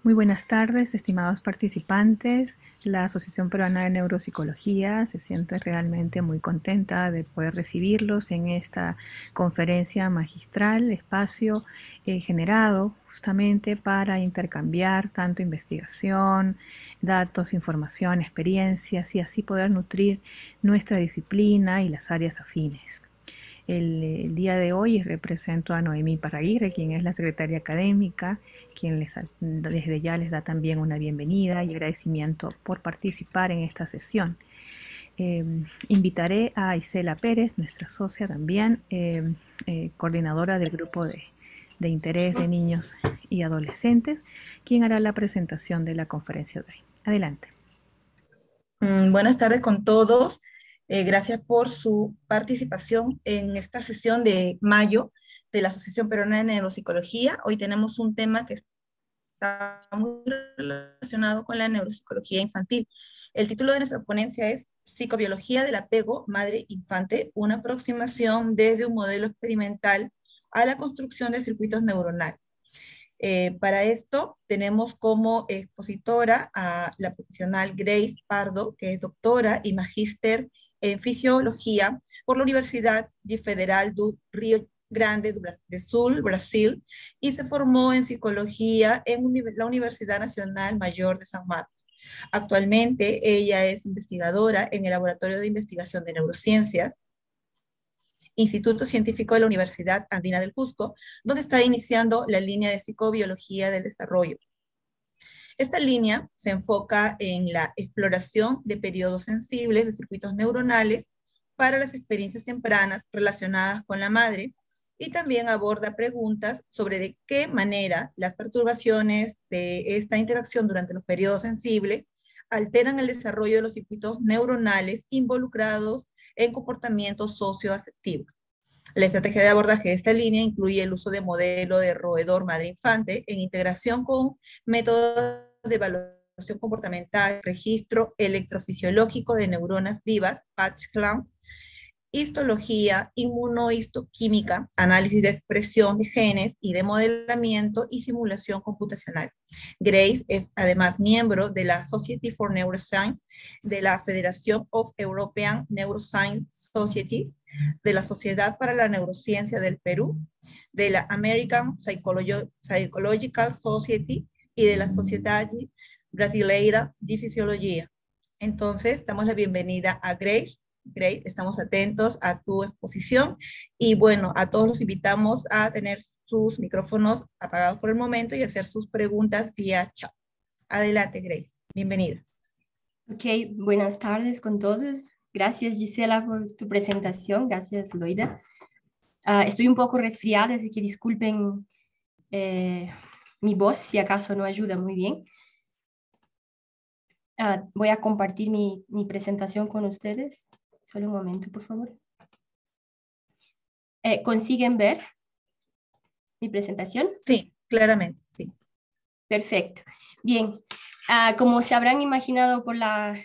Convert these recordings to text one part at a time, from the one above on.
Muy buenas tardes, estimados participantes. La Asociación Peruana de Neuropsicología se siente realmente muy contenta de poder recibirlos en esta conferencia magistral, espacio generado justamente para intercambiar tanto investigación, datos, información, experiencias y así poder nutrir nuestra disciplina y las áreas afines. El día de hoy represento a Noemí Parraguirre, quien es la secretaria académica, quien desde ya les da también una bienvenida y agradecimiento por participar en esta sesión. Invitaré a Isela Pérez, nuestra socia también, coordinadora del grupo de interés de niños y adolescentes, quien hará la presentación de la conferencia de hoy. Adelante. Buenas tardes con todos. Gracias por su participación en esta sesión de mayo de la Asociación Peruana de Neuropsicología. Hoy tenemos un tema que está muy relacionado con la neuropsicología infantil. El título de nuestra ponencia es Psicobiología del apego madre-infante, una aproximación desde un modelo experimental a la construcción de circuitos neuronales. Para esto tenemos como expositora a la profesional Grace Pardo, que es doctora y magíster en fisiología por la Universidad Federal do Rio Grande do Sul, Brasil, y se formó en psicología en la Universidad Nacional Mayor de San Marcos. Actualmente ella es investigadora en el Laboratorio de Investigación de Neurociencias, Instituto Científico de la Universidad Andina del Cusco, donde está iniciando la línea de psicobiología del desarrollo. Esta línea se enfoca en la exploración de periodos sensibles de circuitos neuronales para las experiencias tempranas relacionadas con la madre y también aborda preguntas sobre de qué manera las perturbaciones de esta interacción durante los periodos sensibles alteran el desarrollo de los circuitos neuronales involucrados en comportamientos socioafectivos. La estrategia de abordaje de esta línea incluye el uso de modelo de roedor madre-infante en integración con métodos de evaluación comportamental, registro electrofisiológico de neuronas vivas, patch clamps, histología, inmunohistoquímica, análisis de expresión de genes y de modelamiento y simulación computacional. Grace es además miembro de la Society for Neuroscience, de la Federation of European Neuroscience Societies, de la Sociedad para la Neurociencia del Perú, de la American Psychological Society y de la Sociedad Brasileira de Fisiología. Entonces, damos la bienvenida a Grace. Grace, estamos atentos a tu exposición y bueno, a todos los invitamos a tener sus micrófonos apagados por el momento y hacer sus preguntas vía chat. Adelante, Grace. Bienvenida. Ok, buenas tardes con todos. Gracias, Gisela, por tu presentación. Gracias, Loida. Estoy un poco resfriada, así que disculpen mi voz si acaso no ayuda muy bien. Voy a compartir mi presentación con ustedes. Solo un momento, por favor. ¿Consiguen ver mi presentación? Sí, claramente, sí. Perfecto. Bien, como se habrán imaginado por la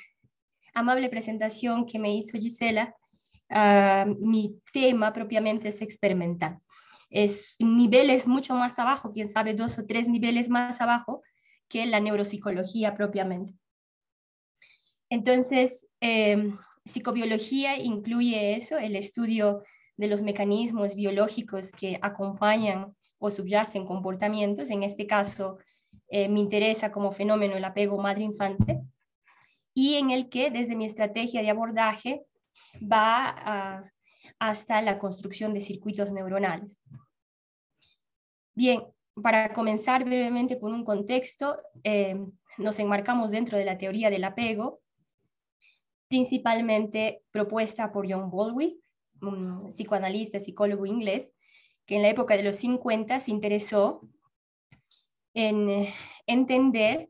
amable presentación que me hizo Gisela, mi tema propiamente es experimental. Es niveles mucho más abajo, quién sabe, 2 o 3 niveles más abajo que la neuropsicología propiamente. Entonces, psicobiología incluye eso, el estudio de los mecanismos biológicos que acompañan o subyacen comportamientos. En este caso, me interesa como fenómeno el apego madre-infante, y en el que desde mi estrategia de abordaje va hasta la construcción de circuitos neuronales. Bien, para comenzar brevemente con un contexto, nos enmarcamos dentro de la teoría del apego, principalmente propuesta por John Bowlby, un psicoanalista, psicólogo inglés, que en la época de los 50 se interesó en entender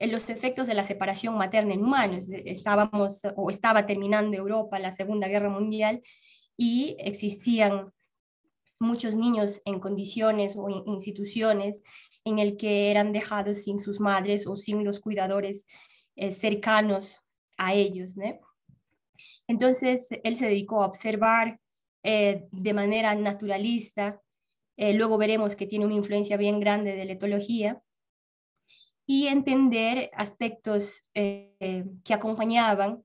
los efectos de la separación materna en humanos. Estaba terminando Europa la Segunda Guerra Mundial y existían muchos niños en condiciones o en instituciones en el que eran dejados sin sus madres o sin los cuidadores cercanos a ellos, ¿no? Entonces, él se dedicó a observar de manera naturalista. Luego veremos que tiene una influencia bien grande de la etología. y entender aspectos que acompañaban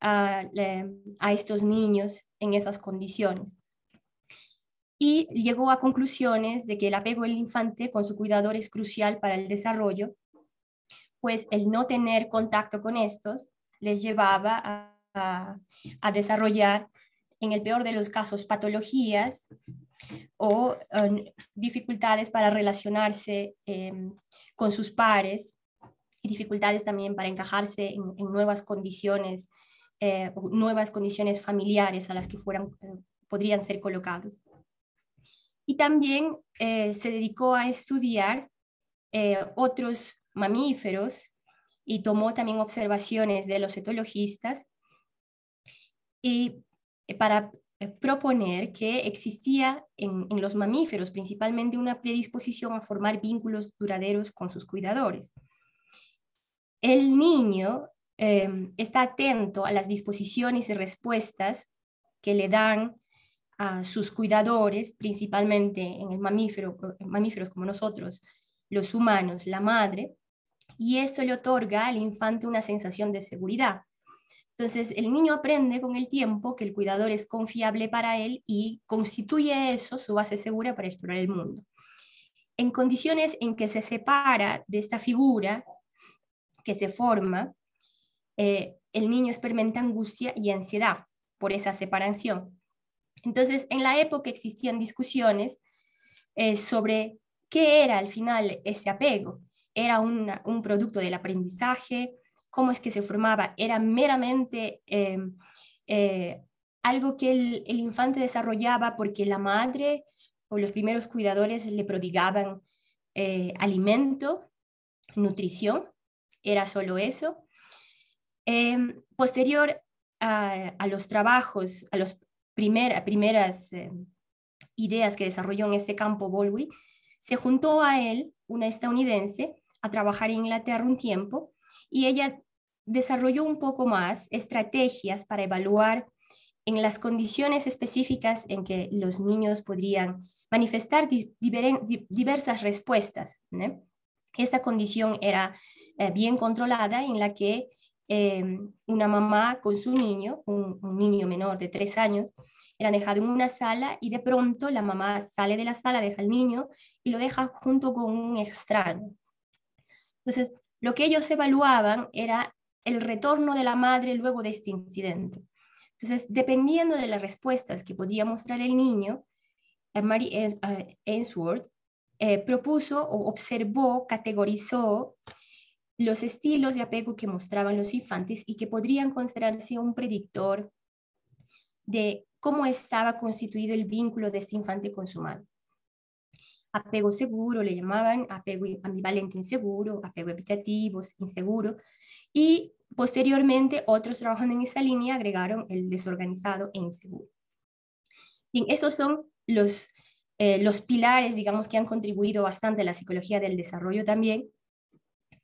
a estos niños en esas condiciones. Y llegó a conclusiones de que el apego del infante con su cuidador es crucial para el desarrollo, pues el no tener contacto con estos les llevaba a desarrollar, en el peor de los casos, patologías o dificultades para relacionarse con sus pares, y dificultades también para encajarse en nuevas condiciones familiares a las que podrían ser colocados. Y también se dedicó a estudiar otros mamíferos y tomó también observaciones de los etologistas y para proponer que existía en los mamíferos principalmente una predisposición a formar vínculos duraderos con sus cuidadores. El niño está atento a las disposiciones y respuestas que le dan a sus cuidadores, principalmente en el mamíferos como nosotros, los humanos, la madre, y esto le otorga al infante una sensación de seguridad. Entonces, el niño aprende con el tiempo que el cuidador es confiable para él y constituye eso su base segura para explorar el mundo. En condiciones en que se separa de esta figura que se forma, el niño experimenta angustia y ansiedad por esa separación. Entonces, en la época existían discusiones sobre qué era al final ese apego. ¿Era un producto del aprendizaje? ¿Cómo es que se formaba? ¿Era meramente algo que el infante desarrollaba porque la madre o los primeros cuidadores le prodigaban alimento, nutrición? ¿Era solo eso? Posterior a los trabajos, a las primeras ideas que desarrolló en este campo Bowlby, se juntó a él una estadounidense a trabajar en Inglaterra un tiempo, y ella desarrolló un poco más estrategias para evaluar en las condiciones específicas en que los niños podrían manifestar diversas respuestas, ¿no? Esta condición era bien controlada, en la que una mamá con su niño, un niño menor de 3 años, era dejado en una sala y de pronto la mamá sale de la sala, deja al niño y lo deja junto con un extraño. Entonces, lo que ellos evaluaban era el retorno de la madre luego de este incidente. Entonces, dependiendo de las respuestas que podía mostrar el niño, Mary Ainsworth propuso o observó, categorizó los estilos de apego que mostraban los infantes y que podrían considerarse un predictor de cómo estaba constituido el vínculo de este infante con su madre. Apego seguro le llamaban, apego ambivalente inseguro, apego evitativo inseguro, y posteriormente otros trabajando en esa línea agregaron el desorganizado e inseguro. Bien, estos son los pilares, digamos, que han contribuido bastante a la psicología del desarrollo también,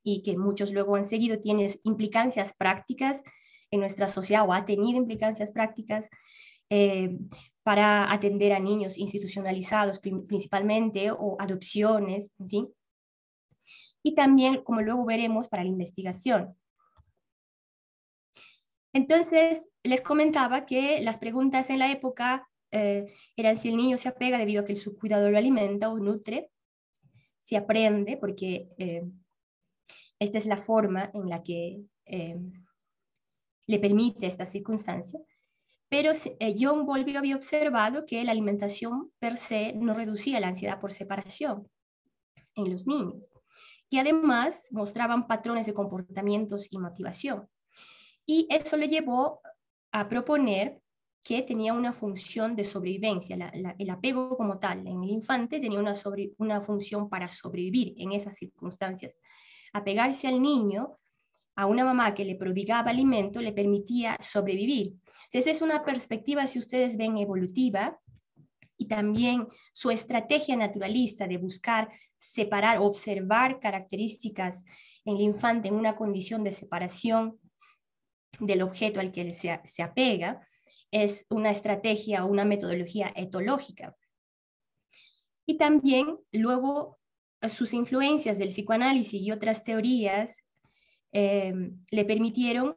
y que muchos luego han seguido, tienen implicancias prácticas en nuestra sociedad, o ha tenido implicancias prácticas para atender a niños institucionalizados principalmente, o adopciones, en fin. Y también, como luego veremos, para la investigación. Entonces, les comentaba que las preguntas en la época eran si el niño se apega debido a que su cuidador lo alimenta o nutre, si aprende, porque esta es la forma en la que le permite esta circunstancia. Pero John Bowlby había observado que la alimentación per se no reducía la ansiedad por separación en los niños, y además mostraban patrones de comportamientos y motivación. Y eso le llevó a proponer que tenía una función de sobrevivencia. El apego como tal en el infante tenía una función para sobrevivir en esas circunstancias. Apegarse al niño, a una mamá que le prodigaba alimento, le permitía sobrevivir. Esa es una perspectiva, si ustedes ven, evolutiva, y también su estrategia naturalista de buscar separar, observar características en el infante en una condición de separación del objeto al que él se apega, es una estrategia o una metodología etológica. Y también luego sus influencias del psicoanálisis y otras teorías le permitieron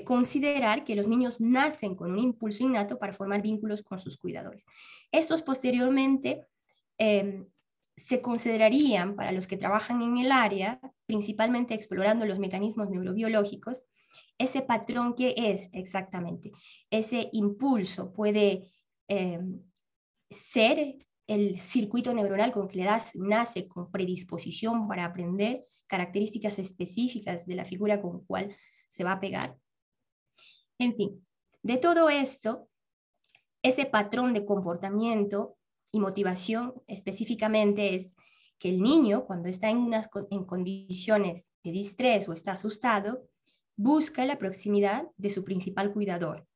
considerar que los niños nacen con un impulso innato para formar vínculos con sus cuidadores. Estos posteriormente se considerarían, para los que trabajan en el área, principalmente explorando los mecanismos neurobiológicos, ese patrón que es exactamente. Ese impulso puede ser el circuito neuronal con que nace con predisposición para aprender características específicas de la figura con la cual se va a pegar. En fin, de todo esto, ese patrón de comportamiento y motivación específicamente es que el niño, cuando está en condiciones de distrés o está asustado, busca la proximidad de su principal cuidador,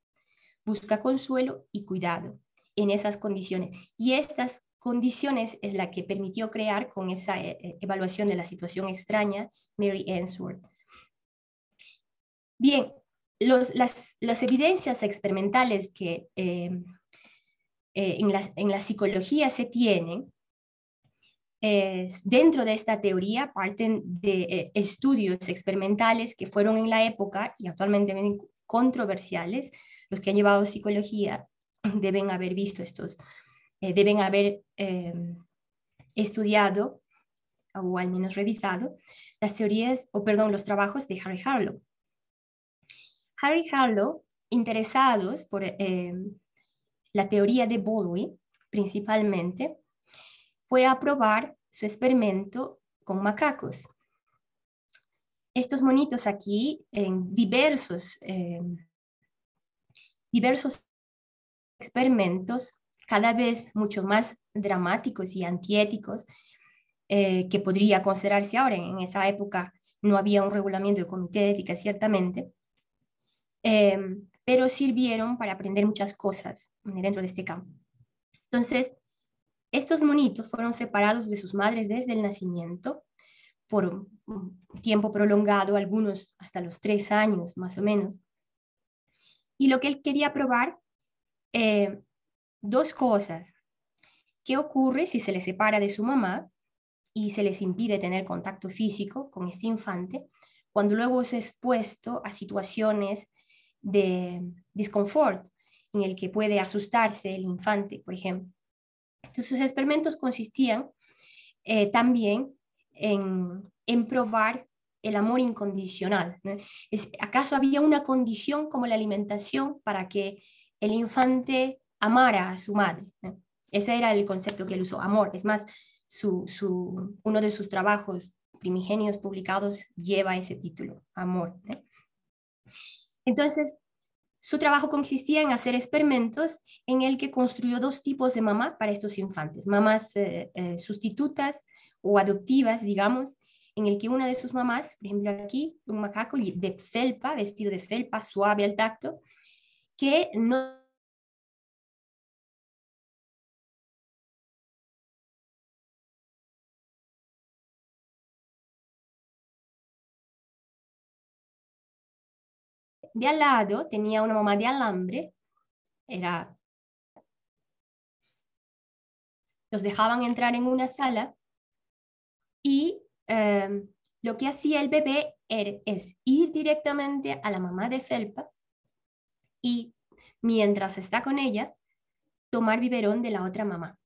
busca consuelo y cuidado en esas condiciones. Y estas condiciones es la que permitió crear con esa evaluación de la situación extraña Mary Ainsworth. Bien, las evidencias experimentales que en la psicología se tienen, dentro de esta teoría parten de estudios experimentales que fueron en la época y actualmente controversiales. Los que han llevado psicología deben haber visto estos, deben haber estudiado o al menos revisado las teorías, los trabajos de Harry Harlow. Harry Harlow, interesados por la teoría de Bowlby, principalmente, fue a probar su experimento con macacos. Estos monitos aquí, en diversos experimentos, cada vez mucho más dramáticos y antiéticos, que podría considerarse ahora. En esa época no había un regulamiento de comité de ética, ciertamente, pero sirvieron para aprender muchas cosas dentro de este campo. Entonces, estos monitos fueron separados de sus madres desde el nacimiento por un tiempo prolongado, algunos hasta los 3 años más o menos. Y lo que él quería probar, 2 cosas. ¿Qué ocurre si se les separa de su mamá y se les impide tener contacto físico con este infante, cuando luego es expuesto a situaciones de disconfort, en el que puede asustarse el infante, por ejemplo? Entonces, sus experimentos consistían también en probar el amor incondicional, ¿no? ¿Acaso había una condición como la alimentación para que el infante amara a su madre, ¿no? Ese era el concepto que él usó, amor. Es más, uno de sus trabajos primigenios publicados lleva ese título, amor, ¿no? Entonces, su trabajo consistía en hacer experimentos en el que construyó 2 tipos de mamá para estos infantes, mamás sustitutas o adoptivas, digamos, en el que una de sus mamás, por ejemplo aquí, un macaco de felpa, vestido de felpa, suave al tacto, que no de al lado tenía una mamá de alambre, los dejaban entrar en una sala y lo que hacía el bebé es ir directamente a la mamá de felpa y mientras está con ella, tomar biberón de la otra mamá.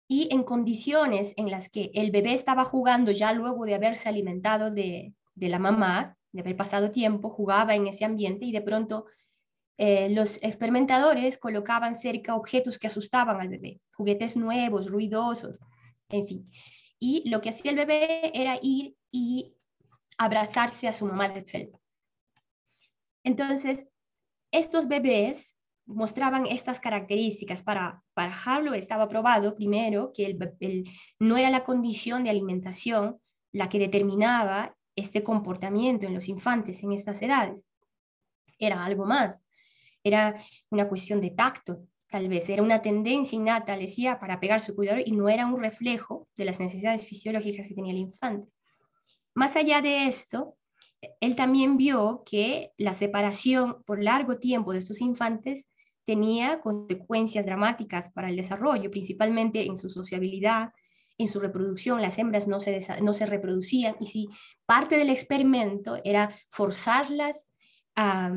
Y en condiciones en las que el bebé estaba jugando ya luego de haberse alimentado de la mamá, de haber pasado tiempo, jugaba en ese ambiente y de pronto los experimentadores colocaban cerca objetos que asustaban al bebé, juguetes nuevos, ruidosos, en fin. Y lo que hacía el bebé era ir y abrazarse a su mamá de felpa. Entonces, estos bebés mostraban estas características. Para Harlow estaba probado primero que no era la condición de alimentación la que determinaba este comportamiento en los infantes en estas edades. Era algo más. Era una cuestión de tacto, tal vez. Era una tendencia innata, le decía, para pegar su cuidador y no era un reflejo de las necesidades fisiológicas que tenía el infante. Más allá de esto, él también vio que la separación por largo tiempo de estos infantes tenía consecuencias dramáticas para el desarrollo, principalmente en su sociabilidad, en su reproducción. Las hembras no se reproducían, y si parte del experimento era forzarlas a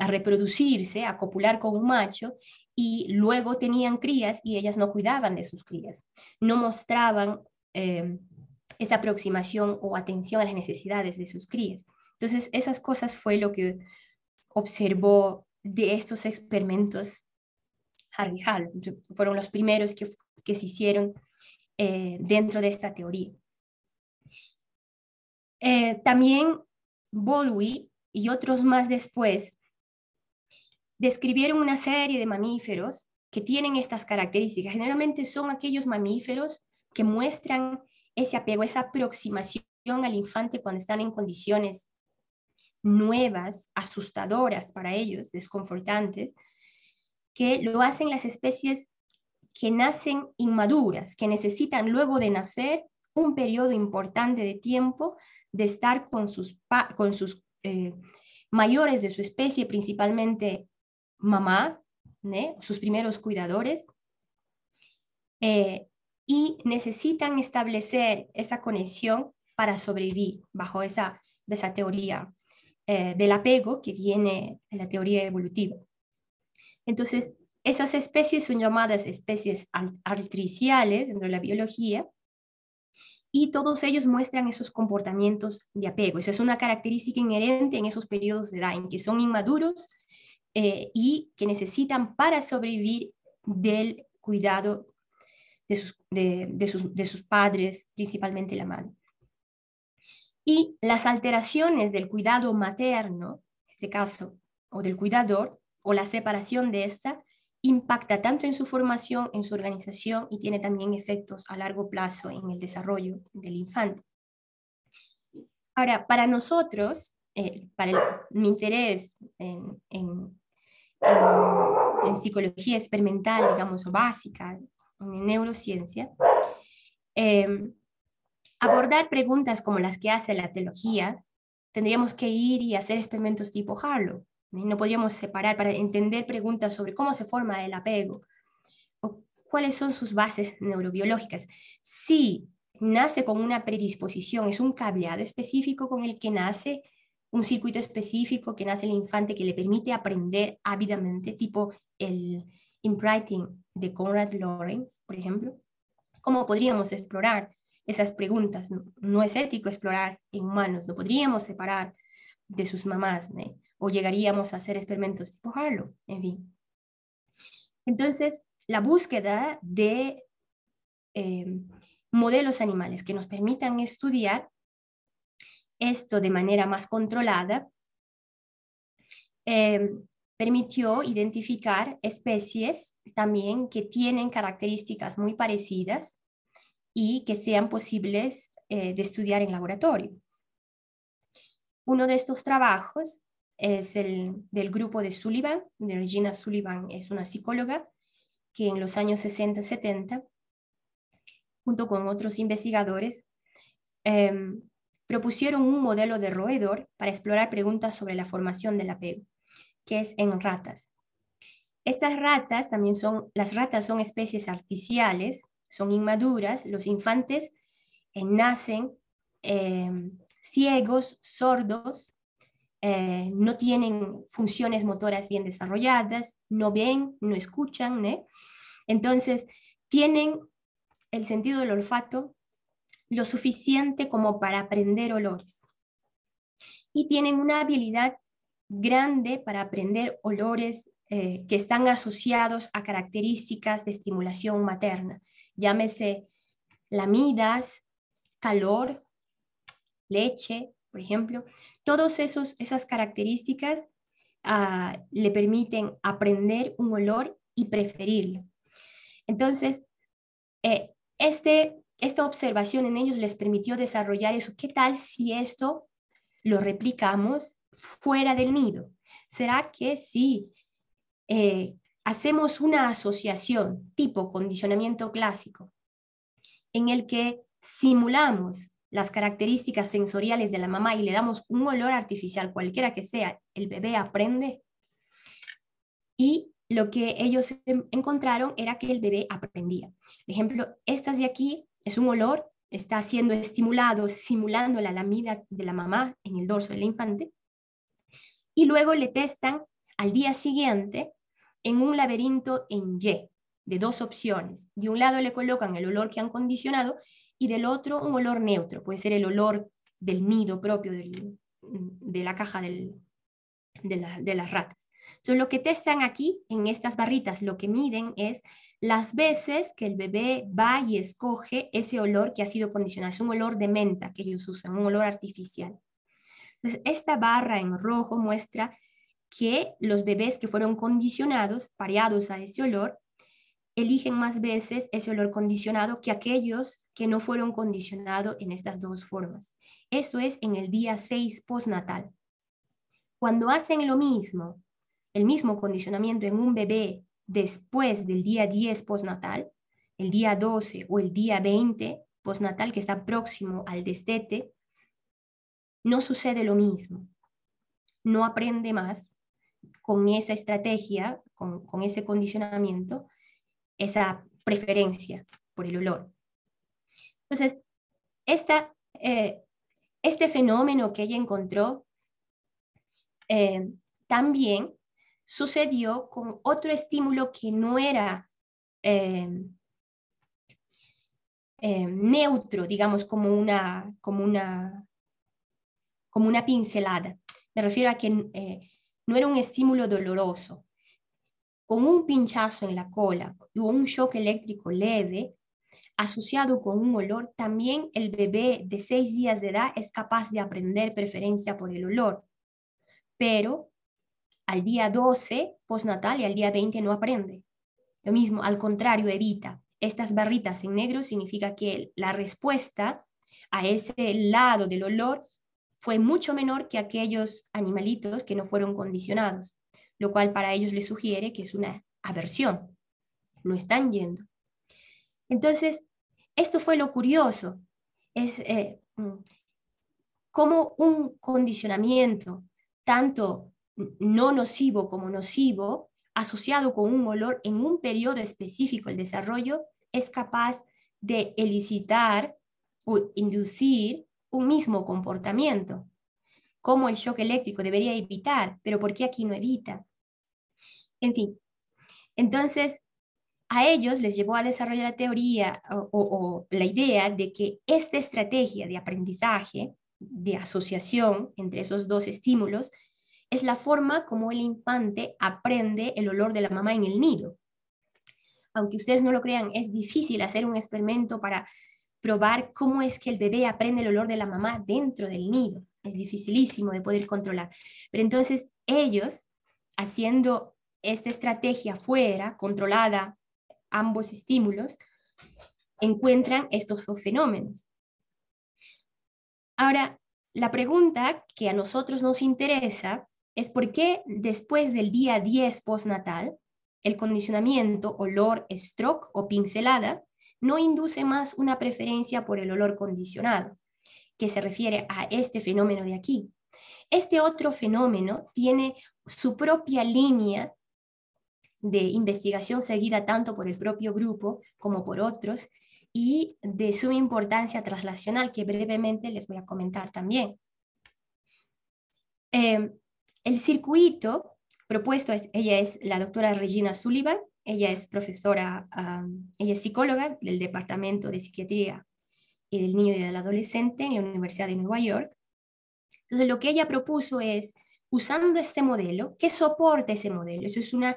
reproducirse, a copular con un macho, y luego tenían crías y ellas no cuidaban de sus crías, no mostraban esa aproximación o atención a las necesidades de sus crías. Entonces, esas cosas fue lo que observó de estos experimentos Harvey Hall. Fueron los primeros que se hicieron dentro de esta teoría. También Bowlby y otros más después describieron una serie de mamíferos que tienen estas características. Generalmente son aquellos mamíferos que muestran ese apego, esa aproximación al infante cuando están en condiciones nuevas, asustadoras para ellos, desconfortantes, que lo hacen las especies que nacen inmaduras, que necesitan luego de nacer un periodo importante de tiempo de estar con sus mayores de su especie, principalmente mamá, ¿no? Sus primeros cuidadores, y necesitan establecer esa conexión para sobrevivir bajo esa teoría del apego que viene de la teoría evolutiva. Entonces, esas especies son llamadas especies artificiales dentro de la biología, y todos ellos muestran esos comportamientos de apego. Eso es una característica inherente en esos periodos de edad en que son inmaduros y que necesitan para sobrevivir del cuidado de sus padres, principalmente la madre. Y las alteraciones del cuidado materno, en este caso, o del cuidador, o la separación de esta, impacta tanto en su formación, en su organización, y tiene también efectos a largo plazo en el desarrollo del infante. Ahora, para nosotros, para mi interés en psicología experimental, digamos, o básica, en neurociencia, abordar preguntas como las que hace la teología, tendríamos que ir y hacer experimentos tipo Harlow. No podríamos separar para entender preguntas sobre cómo se forma el apego o cuáles son sus bases neurobiológicas. Si nace con una predisposición, es un cableado específico con el que nace, un circuito específico que nace el infante que le permite aprender ávidamente, tipo el imprinting de Konrad Lorenz, por ejemplo. ¿Cómo podríamos explorar esas preguntas? No es ético explorar en humanos, no podríamos separar de sus mamás, ¿no? O llegaríamos a hacer experimentos tipo Harlow, en fin. Entonces, la búsqueda de modelos animales que nos permitan estudiar esto de manera más controlada permitió identificar especies también que tienen características muy parecidas y que sean posibles de estudiar en laboratorio. Uno de estos trabajos es el del grupo de Sullivan. Regina Sullivan es una psicóloga que en los años 60-70, junto con otros investigadores, propusieron un modelo de roedor para explorar preguntas sobre la formación del apego, que es en ratas. Estas ratas las ratas son especies artificiales, son inmaduras, los infantes nacen ciegos, sordos, no tienen funciones motoras bien desarrolladas, no ven, no escuchan, ¿no? Entonces tienen el sentido del olfato lo suficiente como para aprender olores, y tienen una habilidad grande para aprender olores que están asociados a características de estimulación materna, llámese lamidas, calor, leche, por ejemplo. Todas esas características le permiten aprender un olor y preferirlo. Entonces, esta observación en ellos les permitió desarrollar eso. ¿Qué tal si esto lo replicamos fuera del nido? ¿Será que si hacemos una asociación tipo condicionamiento clásico en el que simulamos las características sensoriales de la mamá y le damos un olor artificial, cualquiera que sea, el bebé aprende? y lo que ellos encontraron era que el bebé aprendía. Por ejemplo, estas de aquí es un olor, está siendo estimulado, simulando la lamida de la mamá en el dorso del infante, y luego le testan al día siguiente en un laberinto en Y, de 2 opciones. De un lado le colocan el olor que han condicionado y del otro un olor neutro, puede ser el olor del nido propio de la caja de las ratas. Entonces lo que testan aquí en estas barritas, lo que miden es las veces que el bebé va y escoge ese olor que ha sido condicionado. Es un olor de menta que ellos usan, un olor artificial. Entonces esta barra en rojo muestra que los bebés que fueron condicionados, pareados a ese olor, eligen más veces ese olor condicionado que aquellos que no fueron condicionados en estas 2 formas. Esto es en el día 6 postnatal. Cuando hacen lo mismo, el mismo condicionamiento en un bebé después del día 10 postnatal, el día 12 o el día 20 postnatal, que está próximo al destete, no sucede lo mismo. No aprende más con esa estrategia, con ese condicionamiento, esa preferencia por el olor. Entonces, este fenómeno que ella encontró también sucedió con otro estímulo que no era neutro, digamos, como una pincelada. Me refiero a que no era un estímulo doloroso. Con un pinchazo en la cola o un shock eléctrico leve, asociado con un olor, también el bebé de 6 días de edad es capaz de aprender preferencia por el olor. Pero al día 12 postnatal y al día 20 no aprende. Lo mismo, al contrario, evita. Estas barritas en negro significa que la respuesta a ese lado del olor fue mucho menor que aquellos animalitos que no fueron condicionados, lo cual para ellos les sugiere que es una aversión. No están yendo. Entonces, esto fue lo curioso. Es como un condicionamiento, tanto no nocivo como nocivo, asociado con un olor en un periodo específico del desarrollo, es capaz de elicitar o inducir un mismo comportamiento, como el shock eléctrico debería evitar, pero ¿por qué aquí no evita? En fin, entonces a ellos les llevó a desarrollar la teoría o la idea de que esta estrategia de aprendizaje, de asociación entre esos 2 estímulos, es la forma como el infante aprende el olor de la mamá en el nido. Aunque ustedes no lo crean, es difícil hacer un experimento para probar cómo es que el bebé aprende el olor de la mamá dentro del nido. Es dificilísimo de poder controlar. Pero entonces ellos, haciendo esta estrategia fuera, controlada, ambos estímulos, encuentran estos fenómenos. Ahora, la pregunta que a nosotros nos interesa es por qué después del día 10 postnatal, el condicionamiento olor, stroke o pincelada no induce más una preferencia por el olor condicionado, que se refiere a este fenómeno de aquí. Este otro fenómeno tiene su propia línea de investigación seguida tanto por el propio grupo como por otros y de suma importancia translacional que brevemente les voy a comentar también. El circuito propuesto, ella es la doctora Regina Sullivan, ella es profesora, ella es psicóloga del Departamento de Psiquiatría y del Niño y del Adolescente en la Universidad de Nueva York. Entonces lo que ella propuso es, usando este modelo, ¿qué soporta ese modelo? Eso es una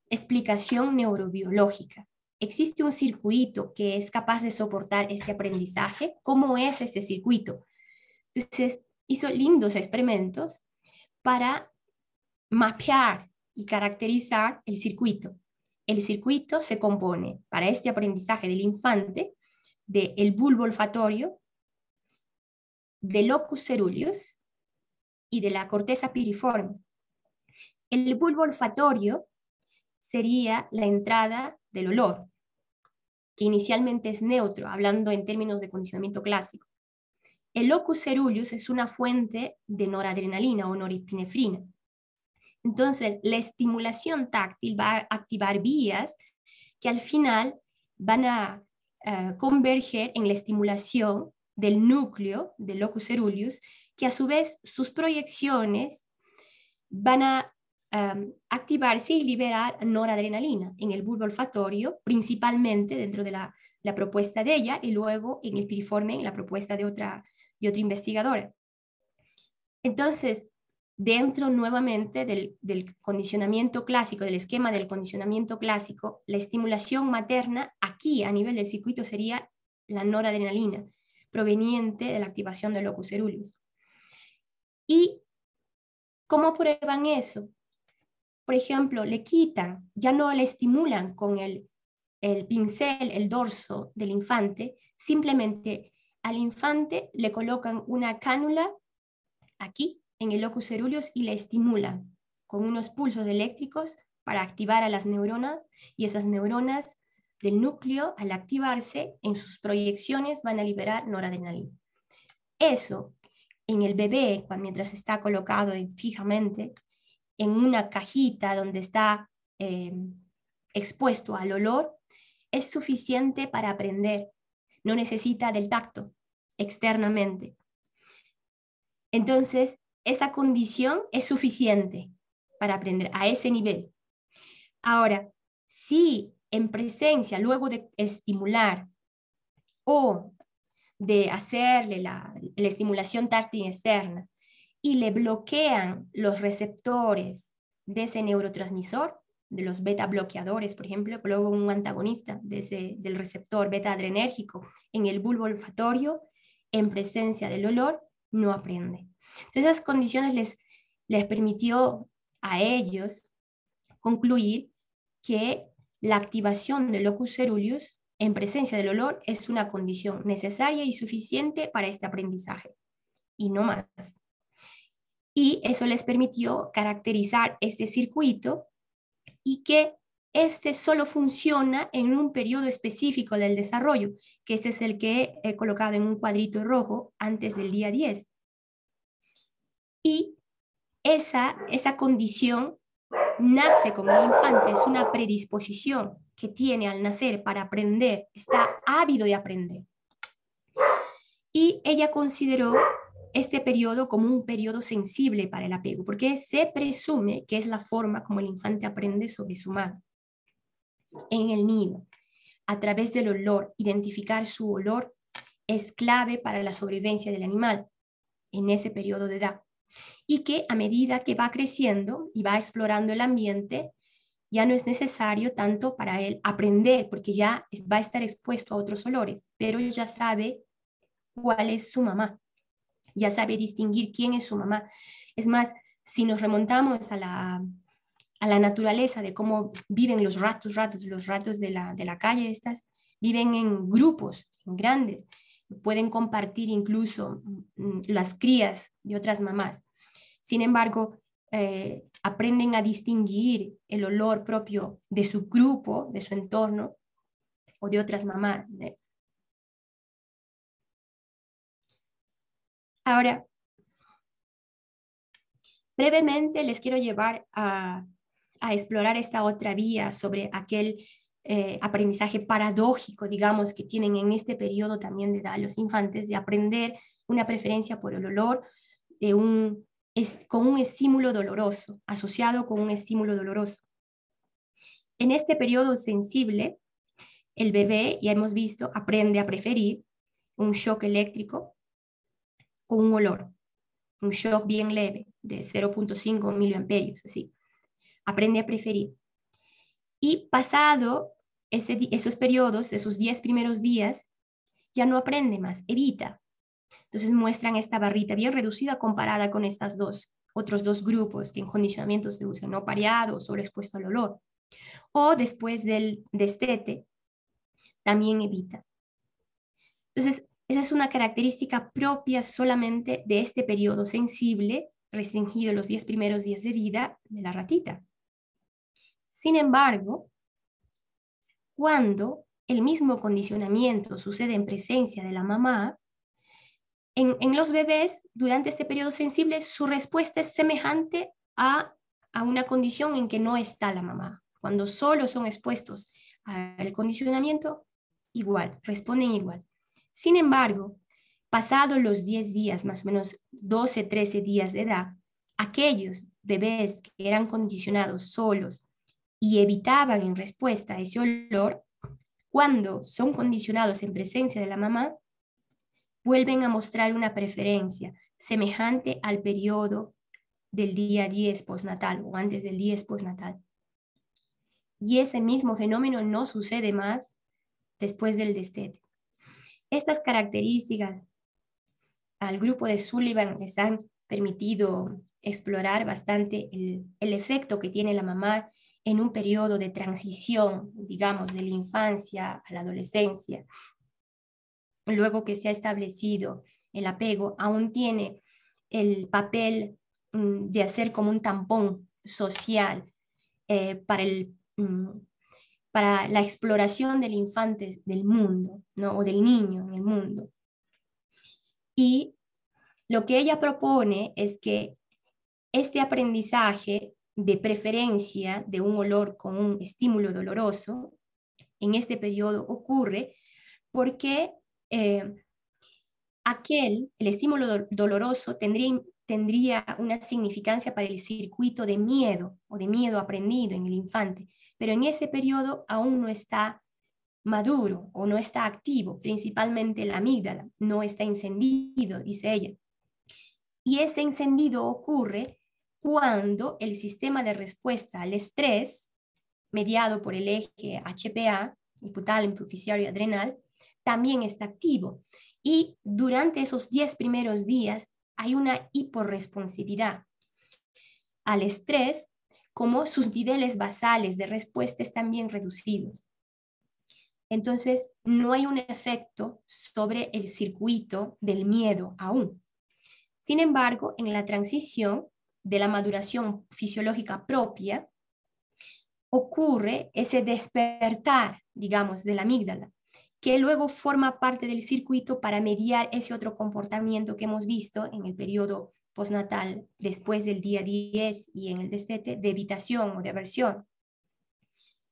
explicación neurobiológica. ¿Existe un circuito que es capaz de soportar este aprendizaje? ¿Cómo es este circuito? Entonces hizo lindos experimentos para mapear y caracterizar el circuito. El circuito se compone para este aprendizaje del infante del bulbo olfatorio, del locus ceruleus y de la corteza piriforme. El bulbo olfatorio sería la entrada del olor, que inicialmente es neutro, hablando en términos de condicionamiento clásico. El locus ceruleus es una fuente de noradrenalina o norepinefrina. Entonces, la estimulación táctil va a activar vías que al final van a converger en la estimulación del núcleo del locus coeruleus, que a su vez sus proyecciones van a activarse y liberar noradrenalina en el bulbo olfatorio, principalmente dentro de la propuesta de ella, y luego en el piriforme, en la propuesta de otra investigadora. Entonces, dentro nuevamente del condicionamiento clásico, del esquema del condicionamiento clásico, la estimulación materna aquí a nivel del circuito sería la noradrenalina, proveniente de la activación del locus coeruleus. ¿Y cómo prueban eso? Por ejemplo, le quitan, ya no le estimulan con el pincel, el dorso del infante, simplemente al infante le colocan una cánula aquí en el locus coeruleus y le estimulan con unos pulsos eléctricos para activar a las neuronas, y esas neuronas del núcleo, al activarse en sus proyecciones, van a liberar noradrenalina. Eso en el bebé, mientras está colocado fijamente en una cajita donde está expuesto al olor, es suficiente para aprender. No necesita del tacto externamente. Entonces, esa condición es suficiente para aprender a ese nivel. Ahora, si en presencia, luego de estimular o de hacerle la estimulación táctil externa y le bloquean los receptores de ese neurotransmisor, de los beta bloqueadores, por ejemplo, luego un antagonista del receptor beta adrenérgico en el bulbo olfatorio, en presencia del olor, no aprende. Entonces, esas condiciones les permitió a ellos concluir que la activación del locus coeruleus en presencia del olor es una condición necesaria y suficiente para este aprendizaje, y no más. Y eso les permitió caracterizar este circuito y que este solo funciona en un periodo específico del desarrollo, que este es el que he colocado en un cuadrito rojo antes del día 10. Y esa condición nace con el infante, es una predisposición que tiene al nacer para aprender, está ávido de aprender. Y ella consideró este periodo como un periodo sensible para el apego, porque se presume que es la forma como el infante aprende sobre su madre. En el nido, a través del olor, identificar su olor es clave para la sobrevivencia del animal en ese periodo de edad. Y que a medida que va creciendo y va explorando el ambiente, ya no es necesario tanto para él aprender, porque ya va a estar expuesto a otros olores, pero ya sabe cuál es su mamá, ya sabe distinguir quién es su mamá. Es más, si nos remontamos a la naturaleza de cómo viven los ratos de la calle, estas viven en grupos grandes, pueden compartir incluso las crías de otras mamás. Sin embargo, aprenden a distinguir el olor propio de su grupo, de su entorno o de otras mamás. Ahora, brevemente les quiero llevar a explorar esta otra vía sobre aquel aprendizaje paradójico, digamos, que tienen en este periodo también de edad los infantes, de aprender una preferencia por el olor con un estímulo doloroso, asociado con un estímulo doloroso. En este periodo sensible, el bebé, ya hemos visto, aprende a preferir un shock eléctrico con un olor, un shock bien leve de 0.5 miliamperios, así. Aprende a preferir. Y pasado esos periodos, esos 10 primeros días, ya no aprende más, evita. Entonces muestran esta barrita bien reducida comparada con otros dos grupos en condicionamientos de uso no pareado o solo expuesto al olor. O después del destete, también evita. Entonces, esa es una característica propia solamente de este periodo sensible, restringido los 10 primeros días de vida de la ratita. Sin embargo, cuando el mismo condicionamiento sucede en presencia de la mamá, en los bebés, durante este periodo sensible, su respuesta es semejante a a una condición en que no está la mamá. Cuando solo son expuestos al condicionamiento, igual, responden igual. Sin embargo, pasados los 10 días, más o menos 12, 13 días de edad, aquellos bebés que eran condicionados solos y evitaban en respuesta a ese olor, cuando son condicionados en presencia de la mamá, vuelven a mostrar una preferencia semejante al periodo del día 10 postnatal o antes del 10 postnatal. Y ese mismo fenómeno no sucede más después del destete. Estas características al grupo de Sullivan les han permitido explorar bastante el efecto que tiene la mamá en un periodo de transición, digamos, de la infancia a la adolescencia. Luego que se ha establecido el apego, aún tiene el papel de hacer como un tampón social para la exploración del infante del mundo, ¿no? O del niño en el mundo. Y lo que ella propone es que este aprendizaje de preferencia de un olor con un estímulo doloroso en este periodo ocurre porque el estímulo doloroso tendría una significancia para el circuito de miedo o de miedo aprendido en el infante, pero en ese periodo aún no está maduro o no está activo, principalmente la amígdala, no está encendido, dice ella. Y ese encendido ocurre cuando el sistema de respuesta al estrés, mediado por el eje HPA, hipotálamo, pituitario y adrenal, también está activo. Y durante esos 10 primeros días hay una hiporresponsividad al estrés, como sus niveles basales de respuesta están bien reducidos. Entonces, no hay un efecto sobre el circuito del miedo aún. Sin embargo, en la transición de la maduración fisiológica propia, ocurre ese despertar, digamos, de la amígdala, que luego forma parte del circuito para mediar ese otro comportamiento que hemos visto en el periodo postnatal, después del día 10 y en el destete, de evitación o de aversión.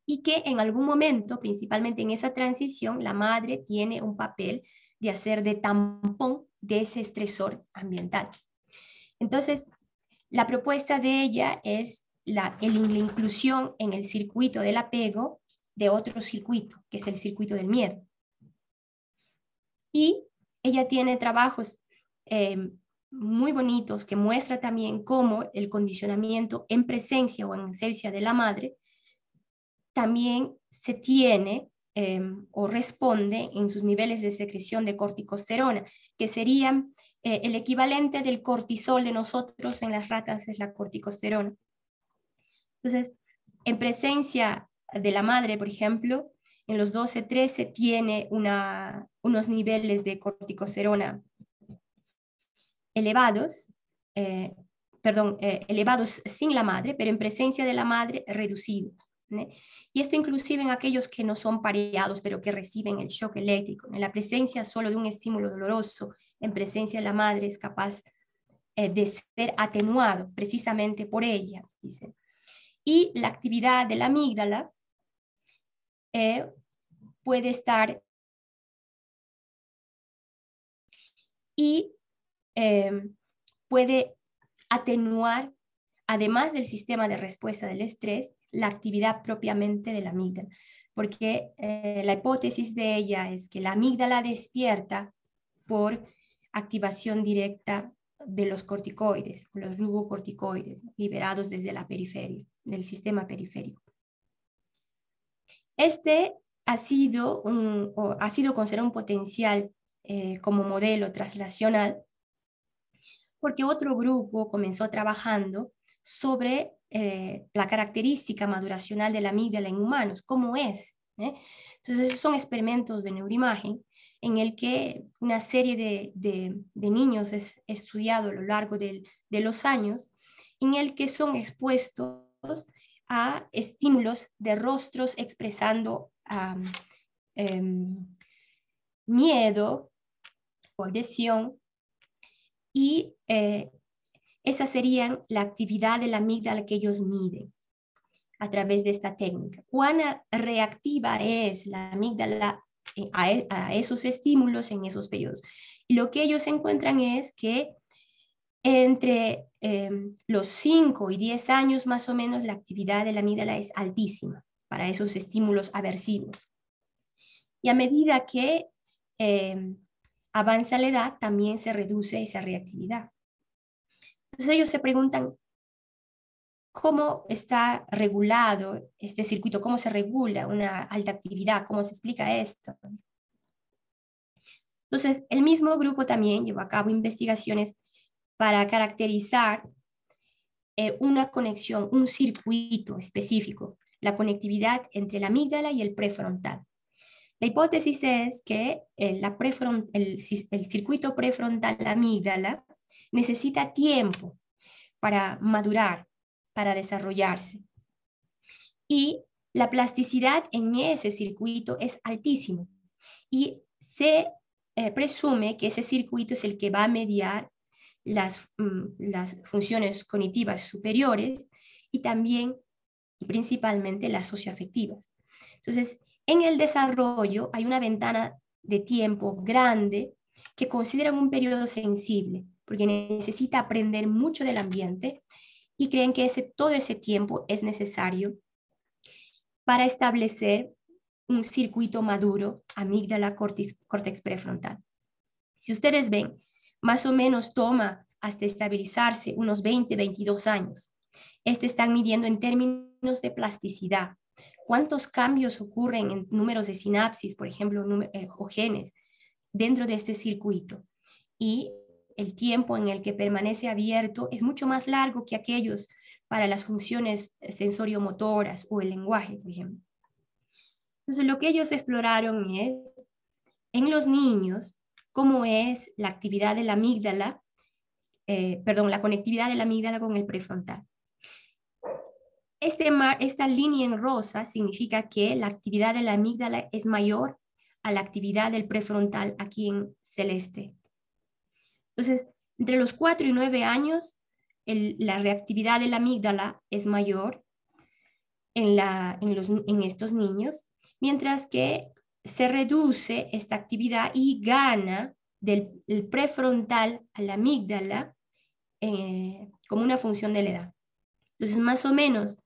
Y que en algún momento, principalmente en esa transición, la madre tiene un papel de hacer de tampón de ese estresor ambiental. Entonces, la propuesta de ella es la inclusión en el circuito del apego de otro circuito, que es el circuito del miedo. Y ella tiene trabajos muy bonitos que muestra también cómo el condicionamiento en presencia o en ausencia de la madre también se tiene o responde en sus niveles de secreción de corticosterona, que serían el equivalente del cortisol de nosotros en las ratas, es la corticosterona. Entonces, en presencia de la madre, por ejemplo, en los 12-13 tiene unos niveles de corticosterona elevados, elevados sin la madre, pero en presencia de la madre reducidos. ¿Sí? Y esto inclusive en aquellos que no son pareados, pero que reciben el shock eléctrico. En la presencia solo de un estímulo doloroso, en presencia de la madre es capaz de ser atenuado precisamente por ella, dice. Y la actividad de la amígdala puede estar y puede atenuar, además del sistema de respuesta del estrés, la actividad propiamente de la amígdala, porque la hipótesis de ella es que la amígdala despierta por activación directa de los corticoides, los glucocorticoides liberados desde la periferia, del sistema periférico. Este ha sido considerado un potencial como modelo translacional, porque otro grupo comenzó trabajando sobre la característica maduracional de la amígdala en humanos, cómo es. Entonces, esos son experimentos de neuroimagen en el que una serie de niños es estudiado a lo largo de los años, en el que son expuestos a estímulos de rostros expresando miedo o agresión, y esa sería la actividad de la amígdala que ellos miden a través de esta técnica. ¿Cuán reactiva es la amígdala a esos estímulos en esos periodos? Y lo que ellos encuentran es que entre los 5 y 10 años más o menos la actividad de la amígdala es altísima para esos estímulos aversivos. Y a medida que avanza la edad, también se reduce esa reactividad. Entonces ellos se preguntan, ¿cómo está regulado este circuito? ¿Cómo se regula una alta actividad? ¿Cómo se explica esto? Entonces, el mismo grupo también llevó a cabo investigaciones para caracterizar una conexión, un circuito específico, la conectividad entre la amígdala y el prefrontal. La hipótesis es que el circuito prefrontal amígdala necesita tiempo para madurar, para desarrollarse. Y la plasticidad en ese circuito es altísimo. Y se presume que ese circuito es el que va a mediar las funciones cognitivas superiores y también y principalmente las socioafectivas. Entonces, en el desarrollo hay una ventana de tiempo grande que consideran un periodo sensible, porque necesita aprender mucho del ambiente y creen que todo ese tiempo es necesario para establecer un circuito maduro, amígdala, córtex prefrontal. Si ustedes ven, más o menos toma hasta estabilizarse unos 20, 22 años. Están midiendo en términos de plasticidad. ¿Cuántos cambios ocurren en números de sinapsis, por ejemplo, o genes, dentro de este circuito? Y el tiempo en el que permanece abierto es mucho más largo que aquellos para las funciones sensoriomotoras o el lenguaje, por ejemplo. Entonces, lo que ellos exploraron es, en los niños, cómo es la actividad de la amígdala, la conectividad de la amígdala con el prefrontal. Esta línea en rosa significa que la actividad de la amígdala es mayor a la actividad del prefrontal aquí en celeste. Entonces, entre los 4 y 9 años, la reactividad de la amígdala es mayor en estos niños, mientras que se reduce esta actividad y gana del prefrontal a la amígdala como una función de la edad. Entonces, más o menos,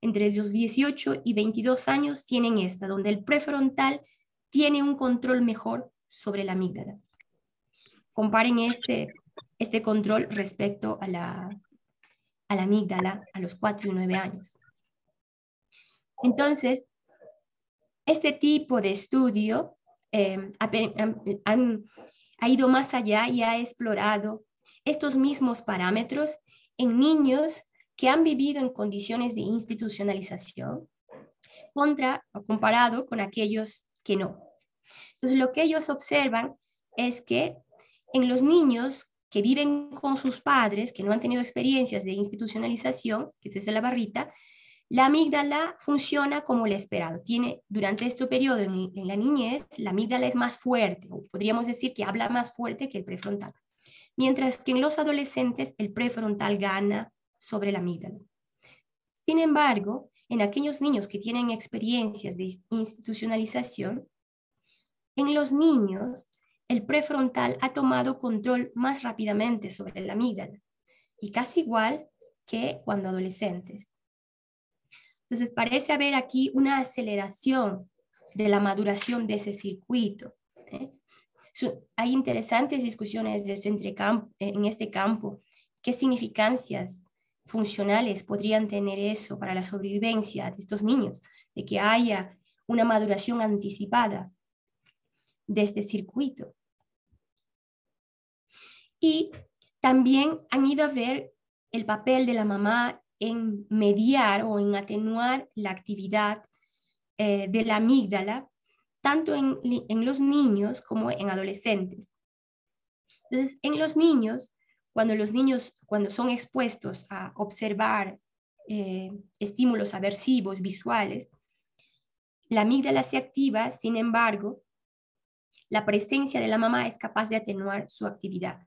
entre los 18 y 22 años tienen esta, donde el prefrontal tiene un control mejor sobre la amígdala. Comparen este control respecto a la amígdala a los 4 y 9 años. Entonces, este tipo de estudio ha ido más allá y ha explorado estos mismos parámetros en niños que han vivido en condiciones de institucionalización comparado con aquellos que no. Entonces, lo que ellos observan es que en los niños que viven con sus padres, que no han tenido experiencias de institucionalización, que es la barrita, la amígdala funciona como lo esperado. Durante este periodo en la niñez, la amígdala es más fuerte, o podríamos decir que habla más fuerte que el prefrontal. Mientras que en los adolescentes, el prefrontal gana sobre la amígdala. Sin embargo, en aquellos niños que tienen experiencias de institucionalización, en los niños, el prefrontal ha tomado control más rápidamente sobre la amígdala, y casi igual que cuando adolescentes. Entonces, parece haber aquí una aceleración de la maduración de ese circuito. Hay interesantes discusiones en este campo. ¿Qué significancias funcionales podrían tener eso para la sobrevivencia de estos niños? De que haya una maduración anticipada de este circuito. Y también han ido a ver el papel de la mamá en mediar o en atenuar la actividad de la amígdala, tanto en los niños como en adolescentes. Entonces, en los niños, cuando son expuestos a observar estímulos aversivos visuales, la amígdala se activa, sin embargo, la presencia de la mamá es capaz de atenuar su actividad.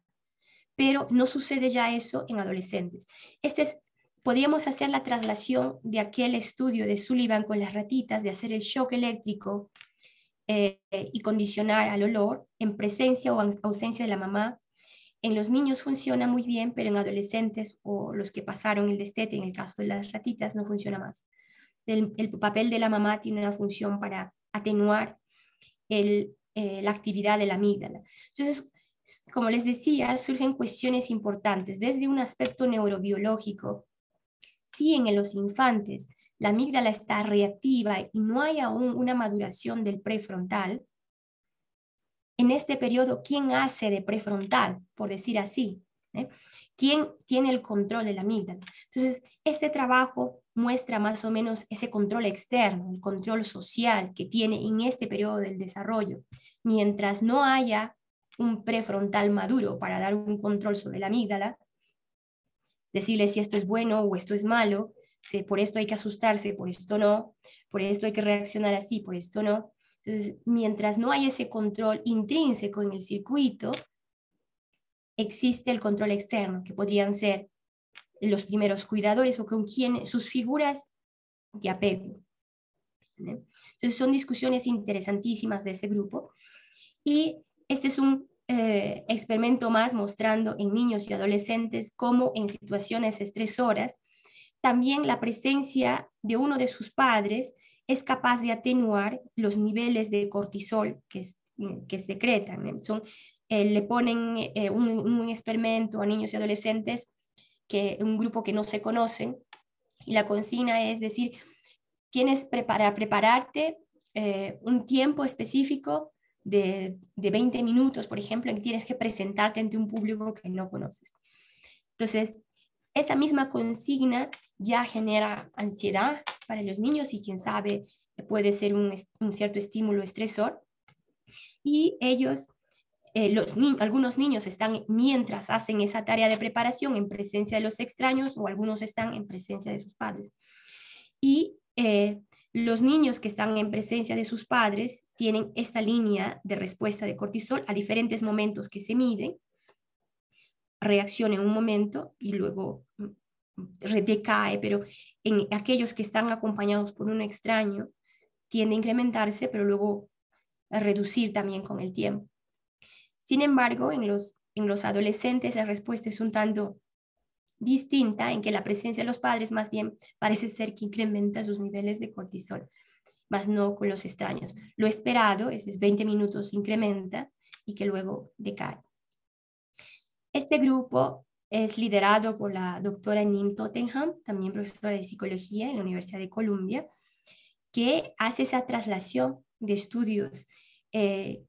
pero no sucede ya eso en adolescentes. Podríamos hacer la traslación de aquel estudio de Sullivan con las ratitas, de hacer el shock eléctrico y condicionar al olor en presencia o ausencia de la mamá. En los niños funciona muy bien, pero en adolescentes o los que pasaron el destete, en el caso de las ratitas, no funciona más. El papel de la mamá tiene una función para atenuar la actividad de la amígdala. Entonces, como les decía, surgen cuestiones importantes desde un aspecto neurobiológico. Si en los infantes la amígdala está reactiva y no hay aún una maduración del prefrontal, en este periodo, ¿quién hace de prefrontal, por decir así? ¿Quién tiene el control de la amígdala? Entonces, este trabajo muestra más o menos ese control externo, el control social que tiene en este periodo del desarrollo. Mientras no haya un prefrontal maduro para dar un control sobre la amígdala, decirle si esto es bueno o esto es malo, si por esto hay que asustarse, por esto no, por esto hay que reaccionar así, por esto no. Entonces, mientras no hay ese control intrínseco en el circuito, existe el control externo, que podrían ser los primeros cuidadores o con quien sus figuras de apego. Entonces, son discusiones interesantísimas de ese grupo. Y este es un experimento más mostrando en niños y adolescentes cómo en situaciones estresoras también la presencia de uno de sus padres es capaz de atenuar los niveles de cortisol que secretan. Le ponen un experimento a niños y adolescentes, un grupo que no se conocen, y la consigna es decir, tienes prepararte un tiempo específico de 20 minutos, por ejemplo, en que tienes que presentarte ante un público que no conoces. Entonces, esa misma consigna ya genera ansiedad para los niños y quién sabe, puede ser un cierto estímulo estresor. Y ellos, algunos niños están, mientras hacen esa tarea de preparación, en presencia de los extraños, o algunos están en presencia de sus padres. Y los niños que están en presencia de sus padres tienen esta línea de respuesta de cortisol a diferentes momentos que se miden, reacciona en un momento y luego decae, pero en aquellos que están acompañados por un extraño tiende a incrementarse, pero luego a reducir también con el tiempo. Sin embargo, en los adolescentes la respuesta es un tanto distinta, en que la presencia de los padres más bien parece ser que incrementa sus niveles de cortisol, más no con los extraños. Lo esperado es 20 minutos incrementa y que luego decae. Este grupo es liderado por la doctora Nim Tottenham, también profesora de psicología en la Universidad de Columbia, que hace esa traslación de estudios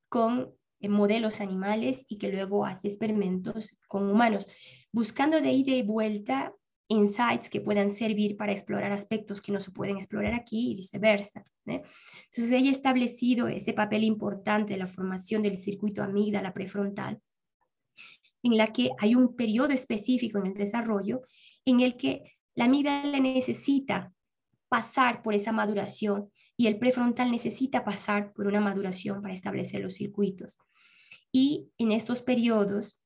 con modelos animales y que luego hace experimentos con humanos, buscando de ida y vuelta insights que puedan servir para explorar aspectos que no se pueden explorar aquí y viceversa. Entonces ella ha establecido ese papel importante de la formación del circuito amígdala prefrontal, en la que hay un periodo específico en el desarrollo en el que la amígdala necesita pasar por esa maduración y el prefrontal necesita pasar por una maduración para establecer los circuitos. Y en estos periodos,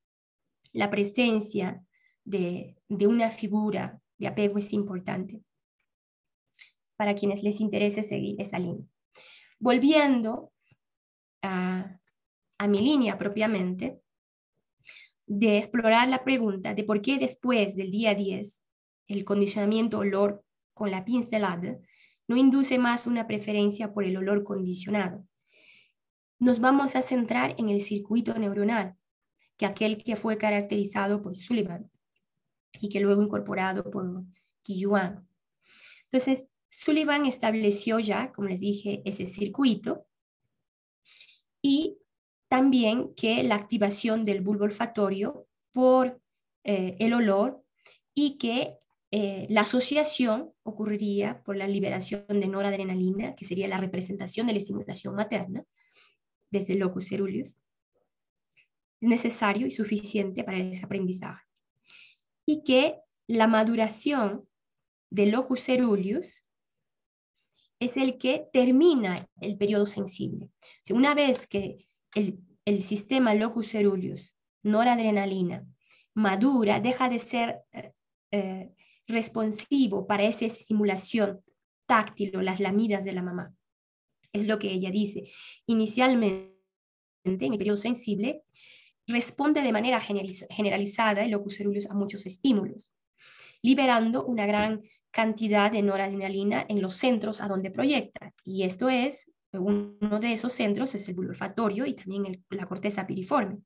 la presencia de una figura de apego es importante para quienes les interese seguir esa línea. Volviendo a mi línea propiamente, de explorar la pregunta de por qué después del día 10 el condicionamiento olor con la pincelada no induce más una preferencia por el olor condicionado. Nos vamos a centrar en el circuito neuronal, que aquel que fue caracterizado por Sullivan y que luego incorporado por Qiyuan. Entonces, Sullivan estableció ya, como les dije, ese circuito y también que la activación del bulbo olfatorio por el olor y que la asociación ocurriría por la liberación de noradrenalina, que sería la representación de la estimulación materna desde el locus ceruleus, es necesario y suficiente para ese aprendizaje. Y que la maduración del locus ceruleus es el que termina el periodo sensible. Una vez que el sistema locus ceruleus, noradrenalina, madura, deja de ser responsivo para esa estimulación táctil o las lamidas de la mamá. Es lo que ella dice. Inicialmente, en el periodo sensible, responde de manera generalizada el locus coeruleus a muchos estímulos, liberando una gran cantidad de noradrenalina en los centros a donde proyecta. Y esto es, uno de esos centros es el bulbo olfatorio y también la corteza piriforme.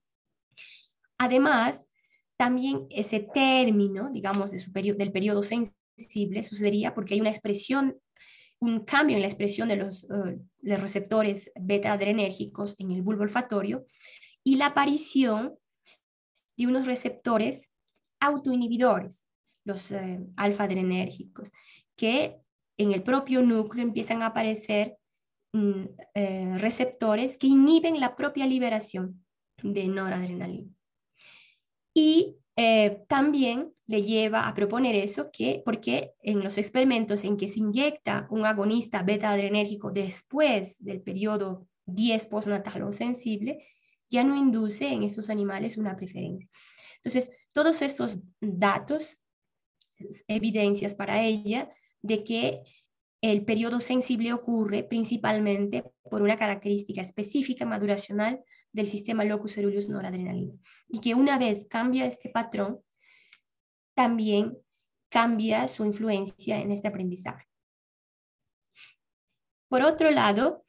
Además, también ese término, digamos, del periodo sensible sucedería porque hay una expresión, un cambio en la expresión de los receptores beta-adrenérgicos en el bulbo olfatorio y la aparición de unos receptores autoinhibidores, los alfa-adrenérgicos, que en el propio núcleo empiezan a aparecer receptores que inhiben la propia liberación de noradrenalina. Y también le lleva a proponer eso, porque en los experimentos en que se inyecta un agonista beta-adrenérgico después del periodo 10 postnatal o sensible, ya no induce en estos animales una preferencia. Entonces, todos estos datos, evidencias para ella de que el periodo sensible ocurre principalmente por una característica específica maduracional del sistema locus coeruleus noradrenalina. Y que una vez cambia este patrón, también cambia su influencia en este aprendizaje. Por otro lado,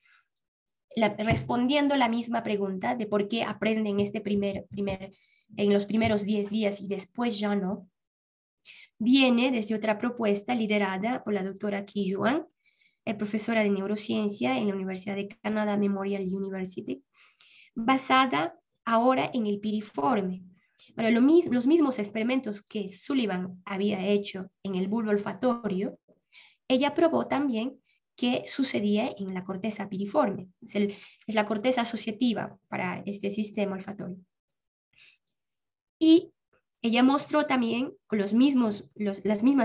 respondiendo la misma pregunta de por qué aprenden en los primeros 10 días y después ya no, viene desde otra propuesta liderada por la doctora Qi Yuan, profesora de neurociencia en la Universidad de Canadá Memorial University, basada ahora en el piriforme. Bueno, los mismos experimentos que Sullivan había hecho en el bulbo olfatorio, ella probó también que sucedía en la corteza piriforme. Es la corteza asociativa para este sistema olfatorio. Y ella mostró también con las mismas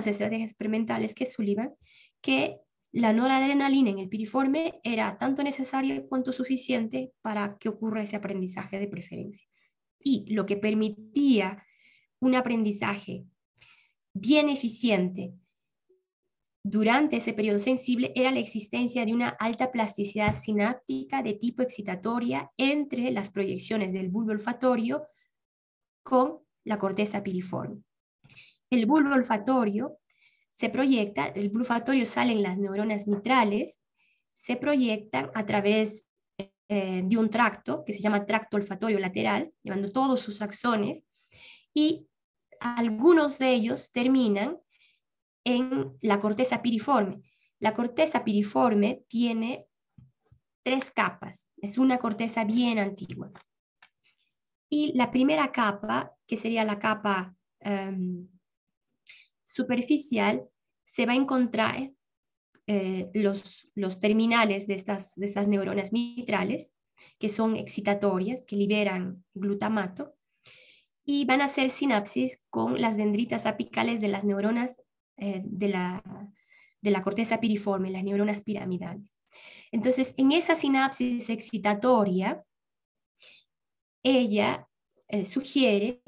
estrategias experimentales que Sullivan, que la noradrenalina en el piriforme era tanto necesaria cuanto suficiente para que ocurra ese aprendizaje de preferencia. Y lo que permitía un aprendizaje bien eficiente durante ese periodo sensible era la existencia de una alta plasticidad sináptica de tipo excitatoria entre las proyecciones del bulbo olfatorio con la corteza piriforme. El bulbo olfatorio se proyecta, el bulbo olfatorio sale en las neuronas mitrales, se proyectan a través de un tracto que se llama tracto olfatorio lateral, llevando todos sus axones, y algunos de ellos terminan en la corteza piriforme. La corteza piriforme tiene 3 capas, es una corteza bien antigua. Y la primera capa, que sería la capa superficial, se va a encontrar los terminales de estas neuronas mitrales, que son excitatorias, que liberan glutamato, y van a hacer sinapsis con las dendritas apicales de las neuronas de la corteza piriforme, las neuronas piramidales. Entonces, en esa sinapsis excitatoria, ella sugiere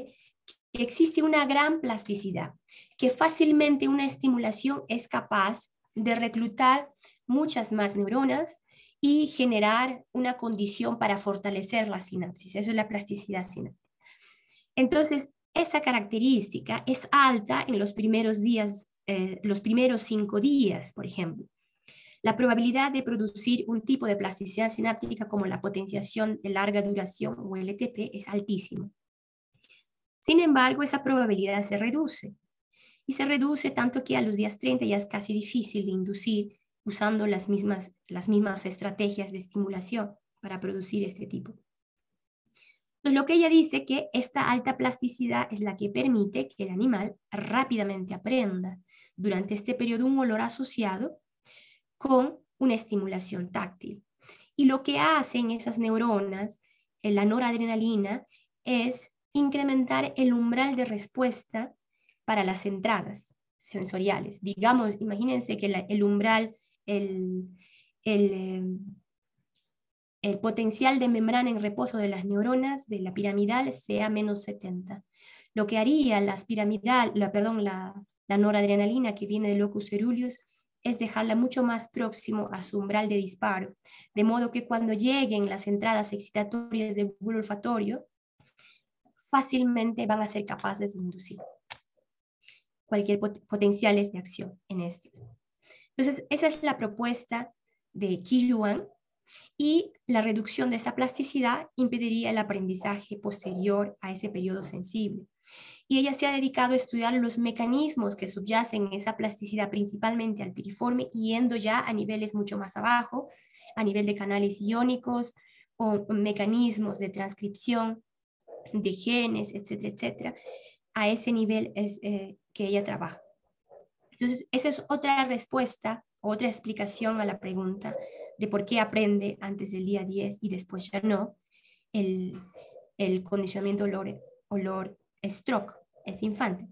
que existe una gran plasticidad, que fácilmente una estimulación es capaz de reclutar muchas más neuronas y generar una condición para fortalecer la sinapsis. Eso es la plasticidad sináptica. Entonces, esa característica es alta en los primeros días, los primeros 5 días, por ejemplo. La probabilidad de producir un tipo de plasticidad sináptica como la potenciación de larga duración o LTP es altísima. Sin embargo, esa probabilidad se reduce. Y se reduce tanto que a los días 30 ya es casi difícil de inducir usando las mismas estrategias de estimulación para producir este tipo. Entonces, lo que ella dice que esta alta plasticidad es la que permite que el animal rápidamente aprenda durante este periodo un olor asociado con una estimulación táctil. Y lo que hacen esas neuronas, la noradrenalina, es incrementar el umbral de respuesta para las entradas sensoriales. Digamos, imagínense que el umbral, el potencial de membrana en reposo de las neuronas de la piramidal sea -70. Lo que haría la noradrenalina que viene del locus coeruleus es dejarla mucho más próximo a su umbral de disparo, de modo que cuando lleguen las entradas excitatorias del bulbo olfatorio, fácilmente van a ser capaces de inducir cualquier potenciales de acción en estos. Entonces, esa es la propuesta de Qi Yuan, y la reducción de esa plasticidad impediría el aprendizaje posterior a ese periodo sensible. Y ella se ha dedicado a estudiar los mecanismos que subyacen en esa plasticidad, principalmente al piriforme, yendo ya a niveles mucho más abajo, a nivel de canales iónicos o mecanismos de transcripción de genes, etcétera, etcétera. A ese nivel es que ella trabaja. Entonces, esa es otra respuesta, otra explicación a la pregunta de por qué aprende antes del día 10 y después ya no, el condicionamiento olor stroke, es infante.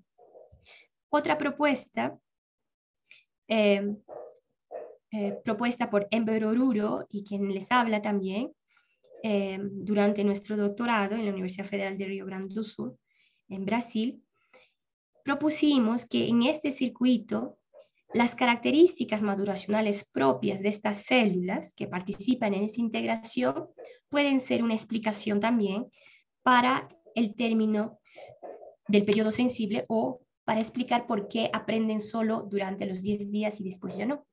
Otra propuesta, propuesta por Ember Oruro, y quien les habla también, durante nuestro doctorado en la Universidad Federal de Rio Grande do Sul, en Brasil, propusimos que en este circuito las características maduracionales propias de estas células que participan en esa integración pueden ser una explicación también para el término del periodo sensible, o para explicar por qué aprenden solo durante los 10 días y después ya no.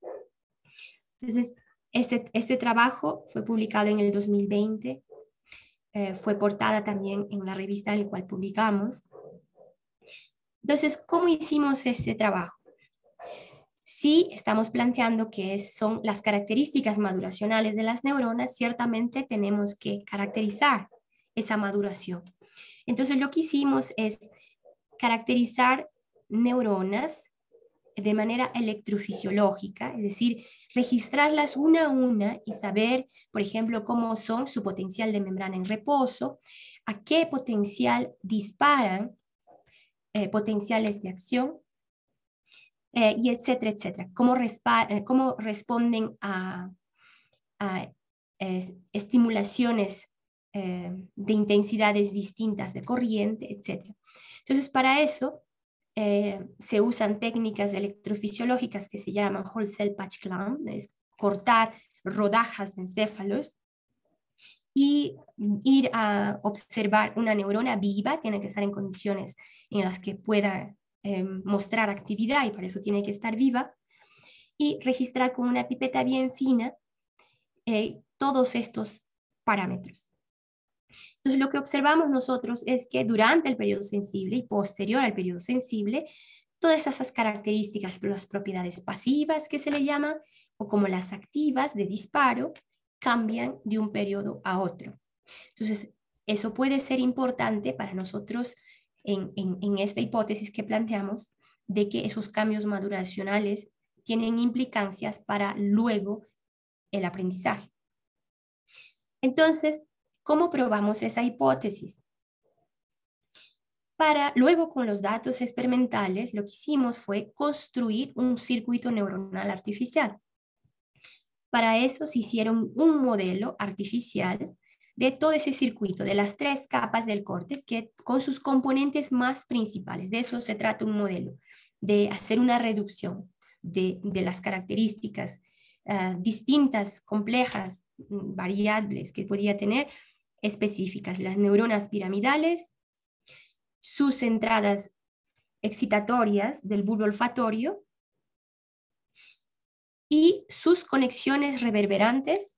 Entonces, este trabajo fue publicado en el 2020, fue portada también en la revista en la cual publicamos. Entonces, ¿cómo hicimos este trabajo? Si estamos planteando que son las características maduracionales de las neuronas, ciertamente tenemos que caracterizar esa maduración. Entonces, lo que hicimos es caracterizar neuronas de manera electrofisiológica, es decir, registrarlas una a una y saber, por ejemplo, cómo son su potencial de membrana en reposo, a qué potencial disparan potenciales de acción, y etcétera, etcétera. Cómo responden a estimulaciones de intensidades distintas de corriente, etcétera. Entonces, para eso se usan técnicas electrofisiológicas que se llaman whole cell patch clamp, es cortar rodajas de encéfalos y ir a observar una neurona viva. Tiene que estar en condiciones en las que pueda mostrar actividad, y para eso tiene que estar viva, y registrar con una pipeta bien fina todos estos parámetros. Entonces, lo que observamos nosotros es que durante el periodo sensible y posterior al periodo sensible, todas esas características, las propiedades pasivas que se le llaman, o como las activas de disparo, cambian de un periodo a otro. Entonces, eso puede ser importante para nosotros en esta hipótesis que planteamos, de que esos cambios maduracionales tienen implicancias para luego el aprendizaje. Entonces, ¿cómo probamos esa hipótesis? Luego, con los datos experimentales, lo que hicimos fue construir un circuito neuronal artificial. Para eso se hicieron un modelo artificial de todo ese circuito, de las 3 capas del córtex, que con sus componentes más principales. De eso se trata un modelo, de hacer una reducción de las características distintas, complejas, variables que podía tener, específicas, las neuronas piramidales, sus entradas excitatorias del bulbo olfatorio y sus conexiones reverberantes,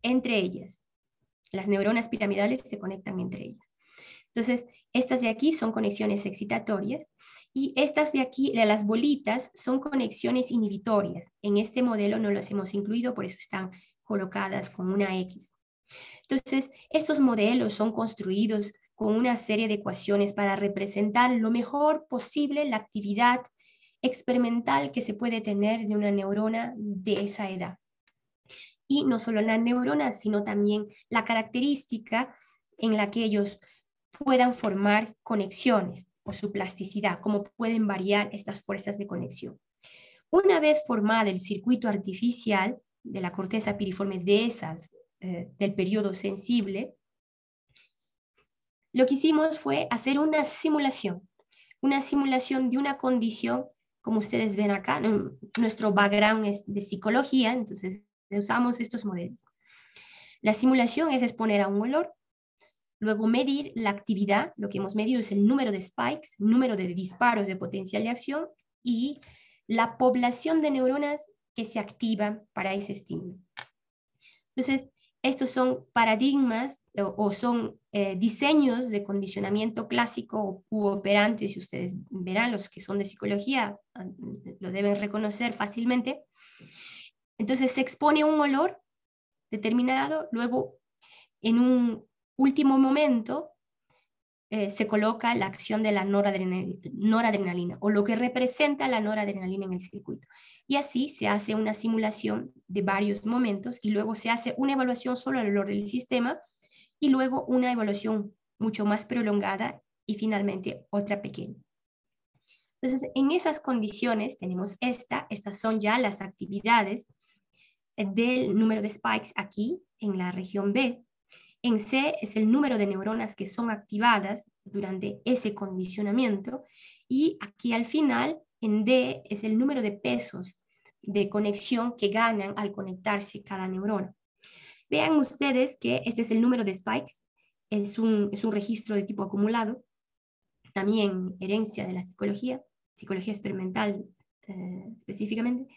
entre ellas. Las neuronas piramidales se conectan entre ellas. Entonces, estas de aquí son conexiones excitatorias, y estas de aquí, las bolitas, son conexiones inhibitorias. En este modelo no las hemos incluido, por eso están colocadas con una X. Entonces, estos modelos son construidos con una serie de ecuaciones para representar lo mejor posible la actividad experimental que se puede tener de una neurona de esa edad. Y no solo la neurona, sino también la característica en la que ellos puedan formar conexiones, o su plasticidad, cómo pueden variar estas fuerzas de conexión. Una vez formado el circuito artificial de la corteza piriforme de esas del periodo sensible, lo que hicimos fue hacer una simulación de una condición, como ustedes ven acá. Nuestro background es de psicología, entonces usamos estos modelos. La simulación es exponer a un olor, luego medir la actividad. Lo que hemos medido es el número de spikes, número de disparos de potencial de acción y la población de neuronas que se activan para ese estímulo. Entonces, estos son paradigmas o son diseños de condicionamiento clásico u operante. Si ustedes verán, los que son de psicología lo deben reconocer fácilmente. Entonces se expone un olor determinado, luego en un último momento se coloca la acción de la noradrenalina o lo que representa la noradrenalina en el circuito. Y así se hace una simulación de varios momentos y luego se hace una evaluación solo al olor del sistema y luego una evaluación mucho más prolongada y finalmente otra pequeña. Entonces, en esas condiciones tenemos estas son ya las actividades del número de spikes aquí en la región B. En C es el número de neuronas que son activadas durante ese condicionamiento y aquí al final en D es el número de pesos de conexión que ganan al conectarse cada neurona. Vean ustedes que este es el número de spikes, es un registro de tipo acumulado, también herencia de la psicología experimental específicamente,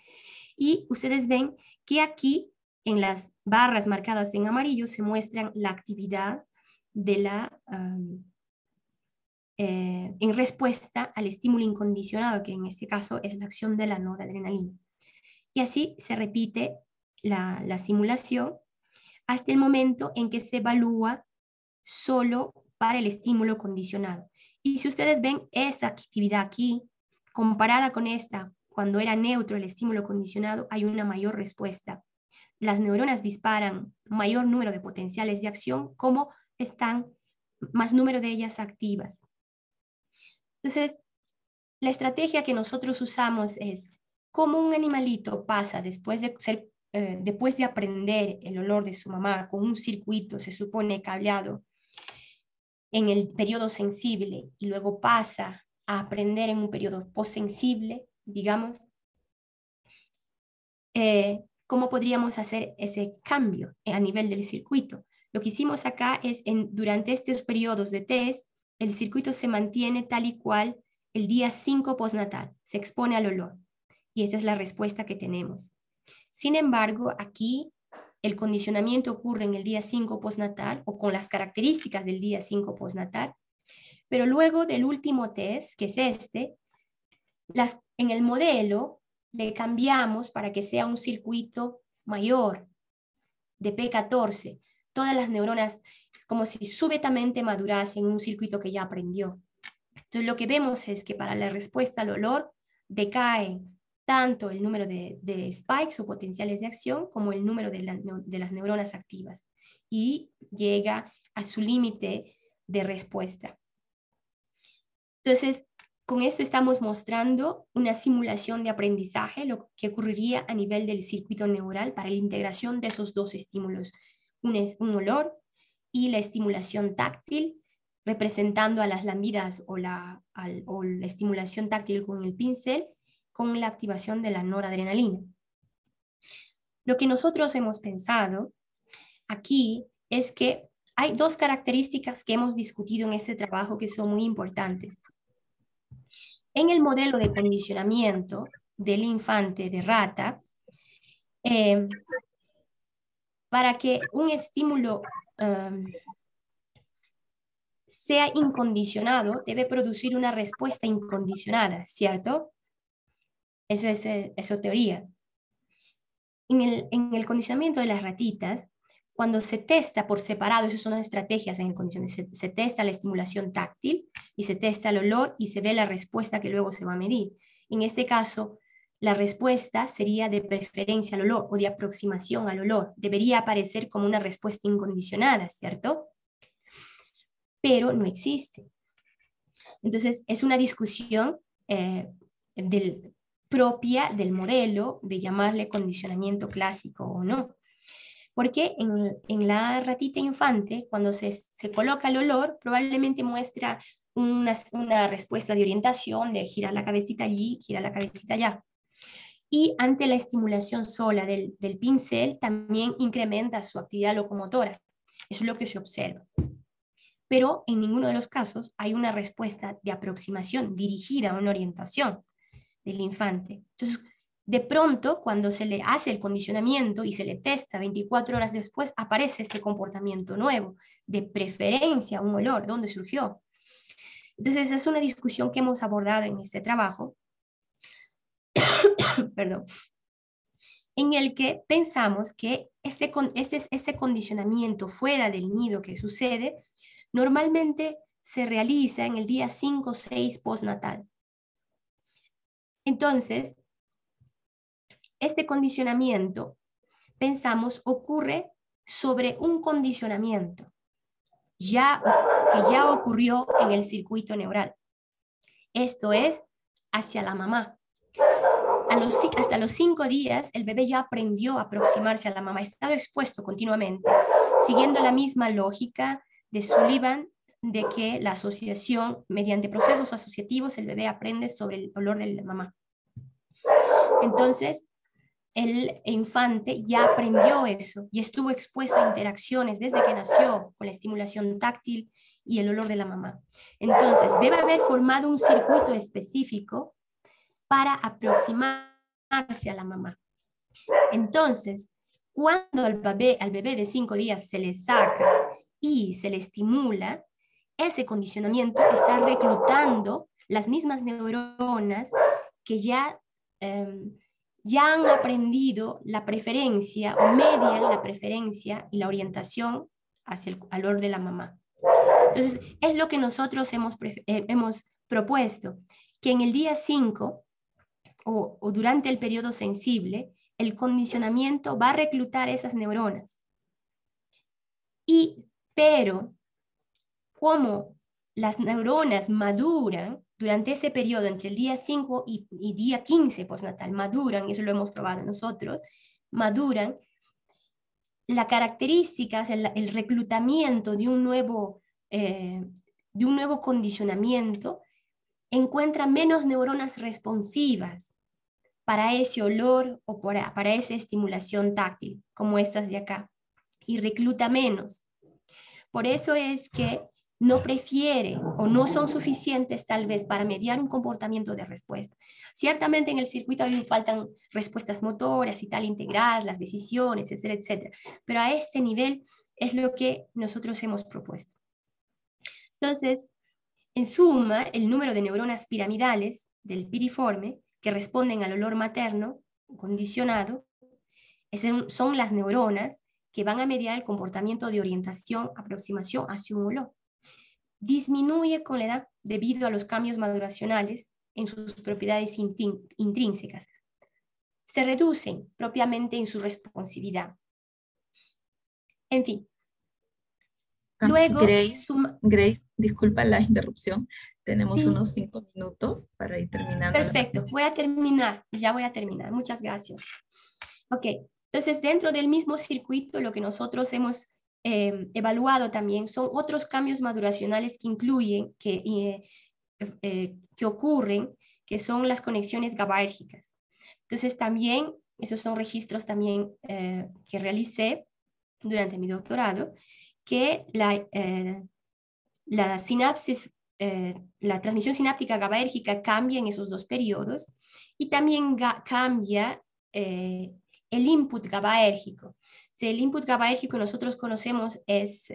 y ustedes ven que aquí en las barras marcadas en amarillo se muestran la actividad de en respuesta al estímulo incondicionado, que en este caso es la acción de la noradrenalina. Y así se repite la simulación hasta el momento en que se evalúa solo para el estímulo condicionado. Y si ustedes ven esta actividad aquí, comparada con esta, cuando era neutro el estímulo condicionado, hay una mayor respuesta. Las neuronas disparan mayor número de potenciales de acción, como están más número de ellas activas. Entonces, la estrategia que nosotros usamos es cómo un animalito pasa después de aprender el olor de su mamá con un circuito, se supone cableado, en el periodo sensible y luego pasa a aprender en un periodo postsensible, digamos, ¿cómo podríamos hacer ese cambio a nivel del circuito? Lo que hicimos acá es, durante estos periodos de test, el circuito se mantiene tal y cual el día 5 postnatal, se expone al olor. Y esta es la respuesta que tenemos. Sin embargo, aquí el condicionamiento ocurre en el día 5 postnatal o con las características del día 5 postnatal, pero luego del último test, que es en el modelo le cambiamos para que sea un circuito mayor, de P14. Todas las neuronas es como si súbitamente madurasen un circuito que ya aprendió. Entonces lo que vemos es que para la respuesta al olor decae tanto el número de spikes o potenciales de acción como el número de las neuronas activas y llega a su límite de respuesta. Entonces, con esto estamos mostrando una simulación de aprendizaje, lo que ocurriría a nivel del circuito neural para la integración de esos dos estímulos, un olor y la estimulación táctil, representando a las lambidas o la estimulación táctil con el pincel, con la activación de la noradrenalina. Lo que nosotros hemos pensado aquí es que hay dos características que hemos discutido en este trabajo que son muy importantes. En el modelo de condicionamiento del infante de rata, para que un estímulo sea incondicionado, debe producir una respuesta incondicionada, ¿cierto? Eso es teoría. En el condicionamiento de las ratitas, cuando se testa por separado, esas son las estrategias en el condicionamiento, se testa la estimulación táctil y se testa el olor y se ve la respuesta que luego se va a medir. En este caso, la respuesta sería de preferencia al olor o de aproximación al olor. Debería aparecer como una respuesta incondicionada, ¿cierto? Pero no existe. Entonces, es una discusión propia del modelo de llamarle condicionamiento clásico o no. Porque en la ratita infante, cuando se coloca el olor, probablemente muestra una respuesta de orientación, de girar la cabecita allí, girar la cabecita allá. Y ante la estimulación sola del pincel, también incrementa su actividad locomotora. Eso es lo que se observa. Pero en ninguno de los casos hay una respuesta de aproximación dirigida a una orientación del infante. Entonces, de pronto, cuando se le hace el condicionamiento y se le testa 24 horas después, aparece este comportamiento nuevo, de preferencia a un olor. ¿Dónde surgió? Entonces, es una discusión que hemos abordado en este trabajo, perdón, en el que pensamos que este condicionamiento fuera del nido que sucede, normalmente se realiza en el día 5 o 6 postnatal. Entonces, este condicionamiento, pensamos, ocurre sobre un condicionamiento que ya ocurrió en el circuito neural. Esto es, hacia la mamá. Hasta los 5 días, el bebé ya aprendió a aproximarse a la mamá, estaba expuesto continuamente, siguiendo la misma lógica de Sullivan, de que la asociación, mediante procesos asociativos, el bebé aprende sobre el olor de la mamá. Entonces, el infante ya aprendió eso y estuvo expuesto a interacciones desde que nació con la estimulación táctil y el olor de la mamá. Entonces, debe haber formado un circuito específico para aproximarse a la mamá. Entonces, cuando al bebé de 5 días se le saca y se le estimula, ese condicionamiento está reclutando las mismas neuronas que ya han aprendido la preferencia o median la preferencia y la orientación hacia el olor de la mamá. Entonces, es lo que nosotros hemos propuesto, que en el día 5 o durante el periodo sensible, el condicionamiento va a reclutar esas neuronas. Pero, como las neuronas maduran durante ese periodo entre el día 5 y día 15 postnatal, maduran, eso lo hemos probado nosotros, maduran, la característica, o sea, el reclutamiento de un nuevo condicionamiento encuentra menos neuronas responsivas para ese olor o para esa estimulación táctil, como estas de acá, y recluta menos. Por eso es que no prefiere o no son suficientes tal vez para mediar un comportamiento de respuesta. Ciertamente en el circuito aún faltan respuestas motoras y tal, integrar las decisiones, etcétera, etcétera. Pero a este nivel es lo que nosotros hemos propuesto. Entonces, en suma, el número de neuronas piramidales del piriforme que responden al olor materno condicionado son las neuronas que van a mediar el comportamiento de orientación, aproximación hacia un olor. Disminuye con la edad debido a los cambios maduracionales en sus propiedades intrínsecas. Se reducen propiamente en su responsividad. En fin. Luego, Grace, disculpa la interrupción. Tenemos unos 5 minutos para ir terminando. Perfecto, voy a terminar. Ya voy a terminar. Muchas gracias. Ok, entonces dentro del mismo circuito lo que nosotros hemos evaluado también son otros cambios maduracionales que incluyen, que ocurren, que son las conexiones GABAérgicas. Entonces también, esos son registros también que realicé durante mi doctorado, que la sinapsis, la transmisión sináptica GABAérgica cambia en esos 2 periodos y también cambia el input GABAérgico. El input GABAérgico nosotros conocemos es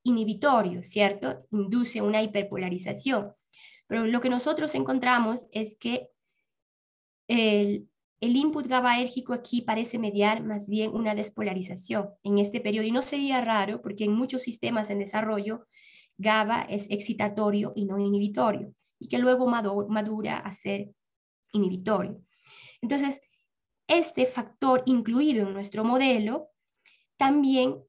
inhibitorio, ¿cierto? Induce una hiperpolarización. Pero lo que nosotros encontramos es que el input GABAérgico aquí parece mediar más bien una despolarización en este periodo. Y no sería raro porque en muchos sistemas en desarrollo GABA es excitatorio y no inhibitorio, y que luego madura a ser inhibitorio. Entonces, este factor incluido en nuestro modelo también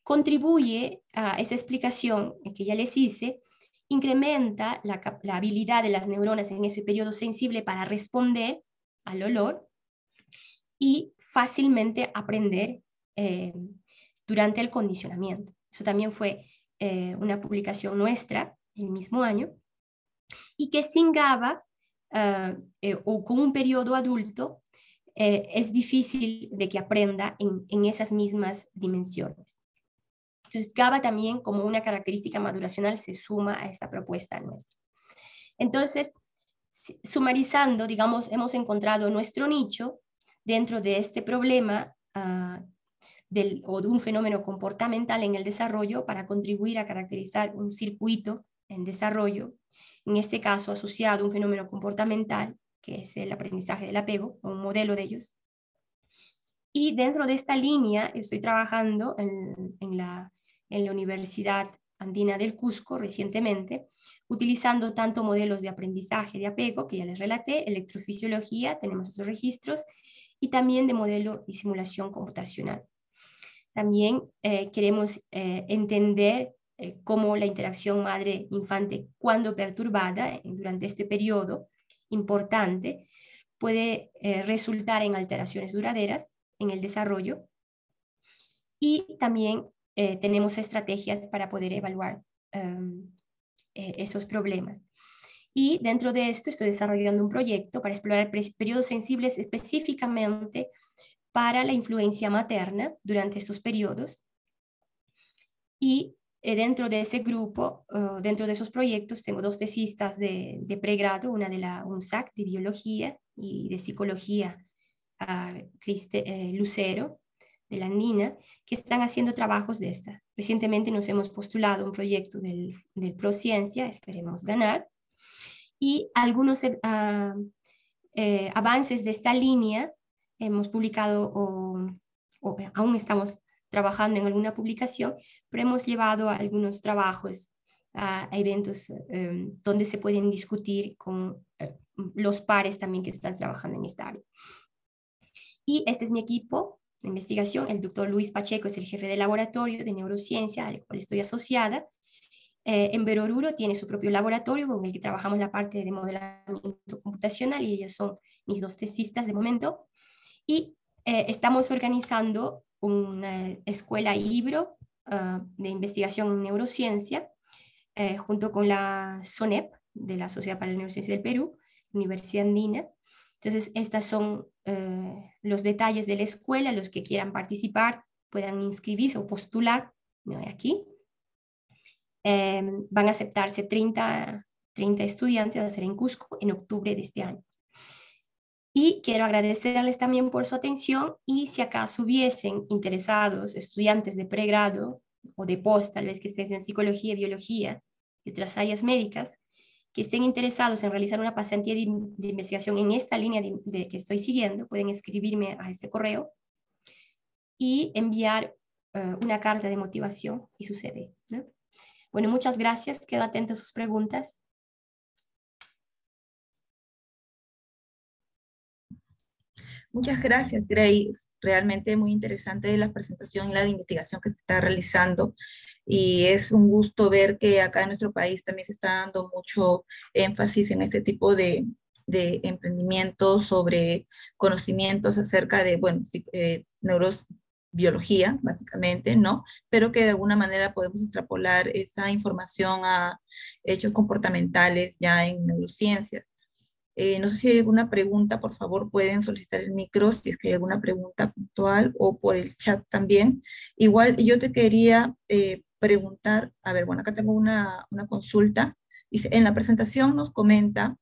contribuye a esa explicación que ya les hice, incrementa la habilidad de las neuronas en ese periodo sensible para responder al olor y fácilmente aprender durante el condicionamiento. Eso también fue una publicación nuestra el mismo año, y que sin GABA o con un periodo adulto es difícil de que aprenda en esas mismas dimensiones. Entonces GABA también, como una característica maduracional, se suma a esta propuesta nuestra. Entonces, sumarizando, digamos, hemos encontrado nuestro nicho dentro de este problema o de un fenómeno comportamental en el desarrollo para contribuir a caracterizar un circuito en desarrollo, en este caso asociado a un fenómeno comportamental, que es el aprendizaje del apego, o un modelo de ellos. Y dentro de esta línea estoy trabajando en la Universidad Andina del Cusco recientemente, utilizando tanto modelos de aprendizaje de apego, que ya les relaté, electrofisiología, tenemos esos registros, y también de modelo y simulación computacional. También queremos entender cómo la interacción madre-infante, cuando perturbada durante este periodo importante, puede resultar en alteraciones duraderas en el desarrollo. Y también tenemos estrategias para poder evaluar esos problemas. Y dentro de esto estoy desarrollando un proyecto para explorar periodos sensibles específicamente para la influencia materna durante estos periodos. Y dentro de ese grupo, dentro de esos proyectos, tengo dos tesistas de pregrado, una de la UNSAC de biología y de psicología, Lucero, de la Andina, que están haciendo trabajos de esta. Recientemente nos hemos postulado un proyecto del Prociencia, esperemos ganar, y algunos avances de esta línea hemos publicado o aún estamos trabajando en alguna publicación, pero hemos llevado algunos trabajos a eventos donde se pueden discutir con los pares también que están trabajando en esta área. Y este es mi equipo de investigación. El doctor Luis Pacheco es el jefe de laboratorio de neurociencia al cual estoy asociada. En Beroruro tiene su propio laboratorio con el que trabajamos la parte de modelamiento computacional, y ellos son mis dos tesistas de momento. Y estamos organizando una escuela híbrido de investigación en neurociencia junto con la SONEP, de la Sociedad para la Neurociencia del Perú, Universidad Andina. Entonces, estos son los detalles de la escuela. Los que quieran participar puedan inscribirse o postular aquí. Van a aceptarse 30 estudiantes, va a ser en Cusco en octubre de este año. Y quiero agradecerles también por su atención, y si acaso hubiesen interesados estudiantes de pregrado o de post, tal vez que estén en psicología, biología y otras áreas médicas, que estén interesados en realizar una pasantía de investigación en esta línea que estoy siguiendo, pueden escribirme a este correo y enviar una carta de motivación y su CV, ¿no? Bueno, muchas gracias. Quedo atento a sus preguntas. Muchas gracias, Grace. Realmente muy interesante la presentación y la investigación que se está realizando. Y es un gusto ver que acá en nuestro país también se está dando mucho énfasis en este tipo de emprendimientos sobre conocimientos acerca de, bueno, neurobiología, básicamente, ¿no? Pero que de alguna manera podemos extrapolar esa información a hechos comportamentales ya en neurociencias. No sé si hay alguna pregunta, por favor pueden solicitar el micro si es que hay alguna pregunta puntual, o por el chat también. Igual yo te quería preguntar, a ver, bueno, acá tengo una consulta. Dice, en la presentación nos comenta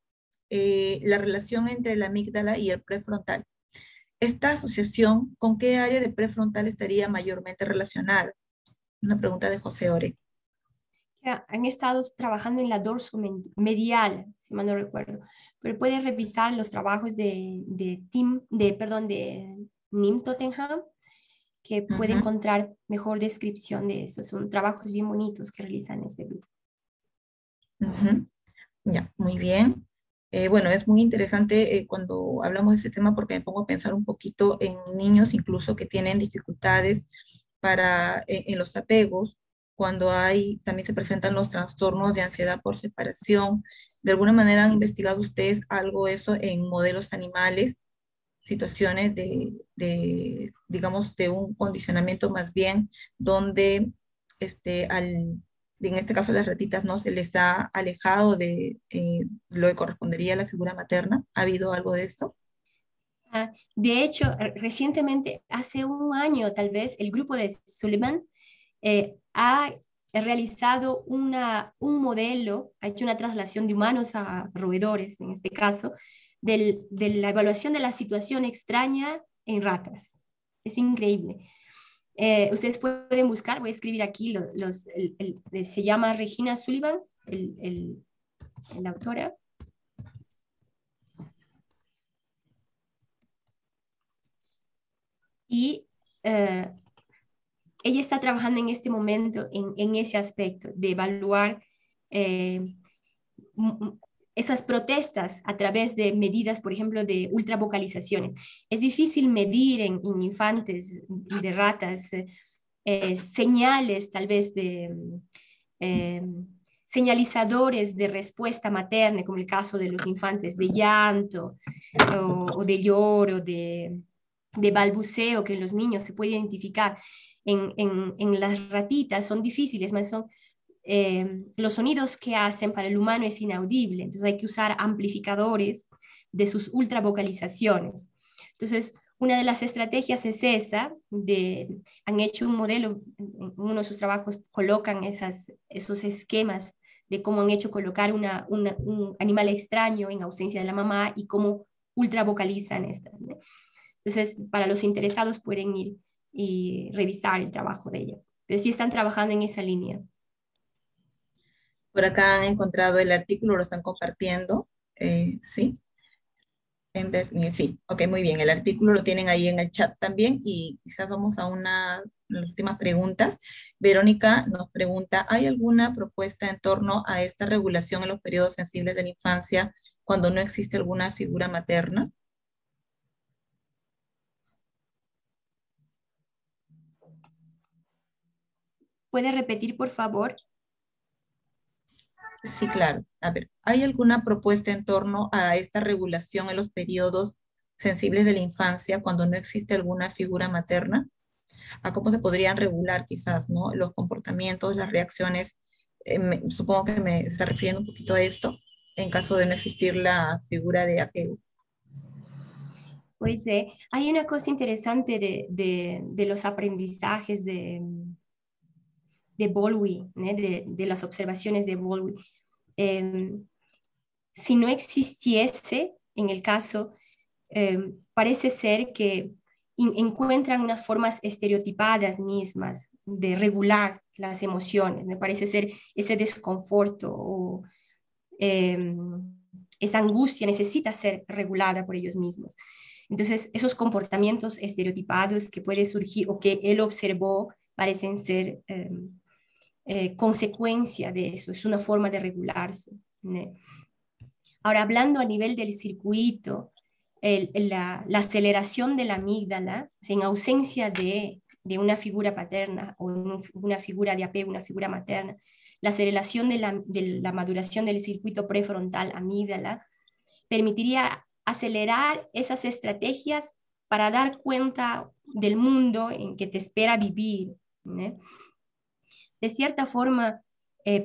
la relación entre la amígdala y el prefrontal. ¿Esta asociación con qué área de prefrontal estaría mayormente relacionada? Una pregunta de José Ore. Han estado trabajando en la dorsomedial, si mal no recuerdo, pero pueden revisar los trabajos de Nim Tottenham, que puede encontrar mejor descripción de eso. Son trabajos bien bonitos que realizan este grupo. Ya, muy bien. Bueno, es muy interesante cuando hablamos de ese tema, porque me pongo a pensar un poquito en niños incluso que tienen dificultades en los apegos, cuando también se presentan los trastornos de ansiedad por separación. ¿De alguna manera han investigado ustedes algo eso en modelos animales? situaciones digamos, de un condicionamiento más bien donde en este caso las ratitas no se les ha alejado de lo que correspondería a la figura materna. ¿Ha habido algo de esto? De hecho, recientemente, hace un año tal vez, el grupo de Sullivan ha realizado un modelo, ha hecho una traslación de humanos a roedores, en este caso, de la evaluación de la situación extraña en ratas. Es increíble. Ustedes pueden buscar, voy a escribir aquí, se llama Regina Sullivan, la autora. Y ella está trabajando en este momento en ese aspecto de evaluar esas protestas a través de medidas, por ejemplo, de ultravocalizaciones. Es difícil medir en infantes y de ratas señales, tal vez señalizadores de respuesta materna, como el caso de los infantes de llanto o de lloro, de balbuceo, que en los niños se puede identificar. En las ratitas son difíciles, más son los sonidos que hacen para el humano es inaudible, entonces hay que usar amplificadores de sus ultravocalizaciones. Entonces, una de las estrategias es esa, han hecho un modelo, en uno de sus trabajos colocan esos esquemas de cómo han hecho colocar un animal extraño en ausencia de la mamá y cómo ultravocalizan estas, ¿no? Entonces, para los interesados pueden ir y revisar el trabajo de ella. Pero sí están trabajando en esa línea. Por acá han encontrado el artículo, lo están compartiendo. ¿Sí? Sí, ok, muy bien. El artículo lo tienen ahí en el chat también y quizás vamos a unas últimas preguntas. Verónica nos pregunta, ¿hay alguna propuesta en torno a esta regulación en los periodos sensibles de la infancia cuando no existe alguna figura materna? ¿Puede repetir, por favor? Sí, claro. A ver, ¿hay alguna propuesta en torno a esta regulación en los periodos sensibles de la infancia cuando no existe alguna figura materna? ¿A cómo se podrían regular quizás, ¿no? Los comportamientos, las reacciones? Supongo que me está refiriendo un poquito a esto, en caso de no existir la figura de apego. Pues hay una cosa interesante de los aprendizajes de Bowlby, de las observaciones de Bowlby. Si no existiese, en el caso, parece ser que encuentran unas formas estereotipadas mismas de regular las emociones. Me parece ser ese desconforto o esa angustia necesita ser regulada por ellos mismos. Entonces, esos comportamientos estereotipados que pueden surgir o que él observó parecen ser consecuencia de eso, es una forma de regularse, ¿no? Ahora, hablando a nivel del circuito, la aceleración de la amígdala, en ausencia de una figura paterna o una figura de apego, una figura materna, la aceleración de la maduración del circuito prefrontal amígdala permitiría acelerar esas estrategias para dar cuenta del mundo en que te espera vivir, ¿no? De cierta forma,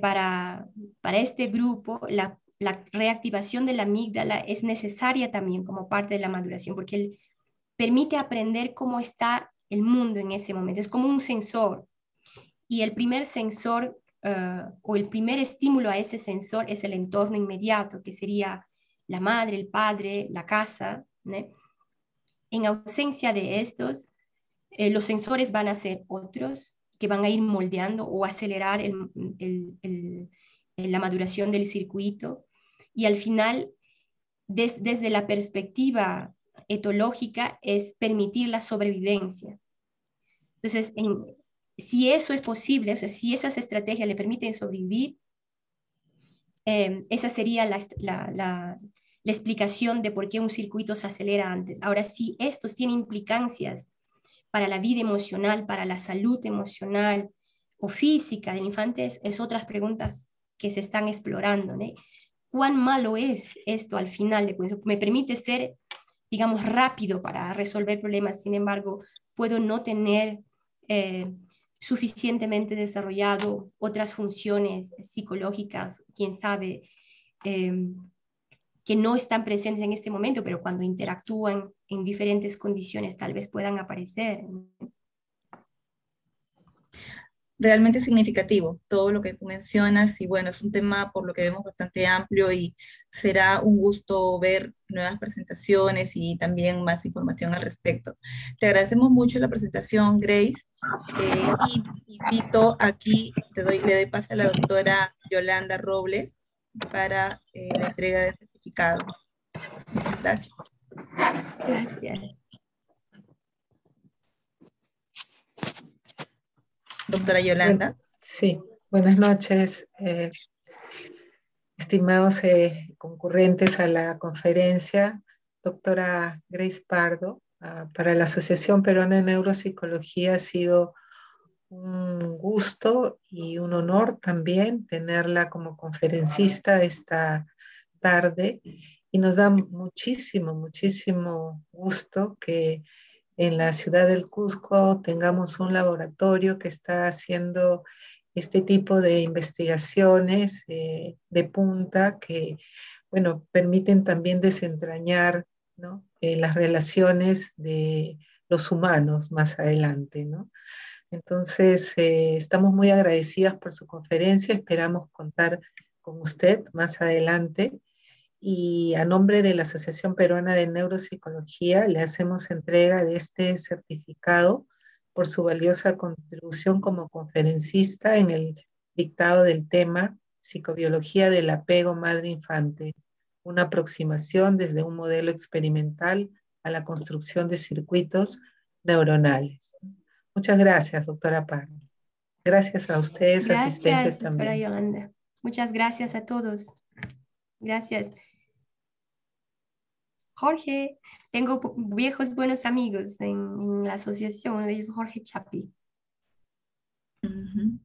para este grupo, la reactivación de la amígdala es necesaria también como parte de la maduración, porque él permite aprender cómo está el mundo en ese momento. Es como un sensor, y el primer sensor o el primer estímulo a ese sensor es el entorno inmediato, que sería la madre, el padre, la casa, ¿no? En ausencia de estos, los sensores van a ser otros que van a ir moldeando o acelerar la maduración del circuito. Y al final, desde la perspectiva etológica, es permitir la sobrevivencia. Entonces, si eso es posible, o sea, si esas estrategias le permiten sobrevivir, esa sería la explicación de por qué un circuito se acelera antes. Ahora, si estos tienen implicancias para la vida emocional, para la salud emocional o física del infante, es otras preguntas que se están explorando, ¿no? ¿Cuán malo es esto al final de cuentas? ¿Me permite ser digamos, rápido para resolver problemas. Sin embargo, puedo no tener suficientemente desarrollado otras funciones psicológicas, quién sabe, que no están presentes en este momento, pero cuando interactúan en diferentes condiciones tal vez puedan aparecer. Realmente significativo todo lo que tú mencionas y bueno, es un tema por lo que vemos bastante amplio y será un gusto ver nuevas presentaciones y también más información al respecto. Te agradecemos mucho la presentación, Grace, y invito aquí, le doy pase a la doctora Yolanda Robles para la entrega del certificado. Muchas gracias. Gracias. Doctora Yolanda. Bueno, sí, buenas noches, estimados concurrentes a la conferencia. Doctora Grace Pardo, para la Asociación Peruana de Neuropsicología ha sido un gusto y un honor también tenerla como conferencista esta tarde y nos da muchísimo, muchísimo gusto que en la ciudad del Cusco tengamos un laboratorio que está haciendo este tipo de investigaciones de punta que, bueno, permiten también desentrañar, ¿no? Las relaciones de los humanos más adelante, ¿no? Entonces, estamos muy agradecidas por su conferencia, esperamos contar con usted más adelante y a nombre de la Asociación Peruana de Neuropsicología le hacemos entrega de este certificado por su valiosa contribución como conferencista en el dictado del tema Psicobiología del apego madre-infante, una aproximación desde un modelo experimental a la construcción de circuitos neuronales. Muchas gracias, doctora Pardo. Gracias a ustedes, asistentes Gracias, doctora también. Yolanda. Muchas gracias a todos. Gracias. Jorge, tengo viejos buenos amigos en la asociación, uno de ellos Jorge Chapi. Uh-huh.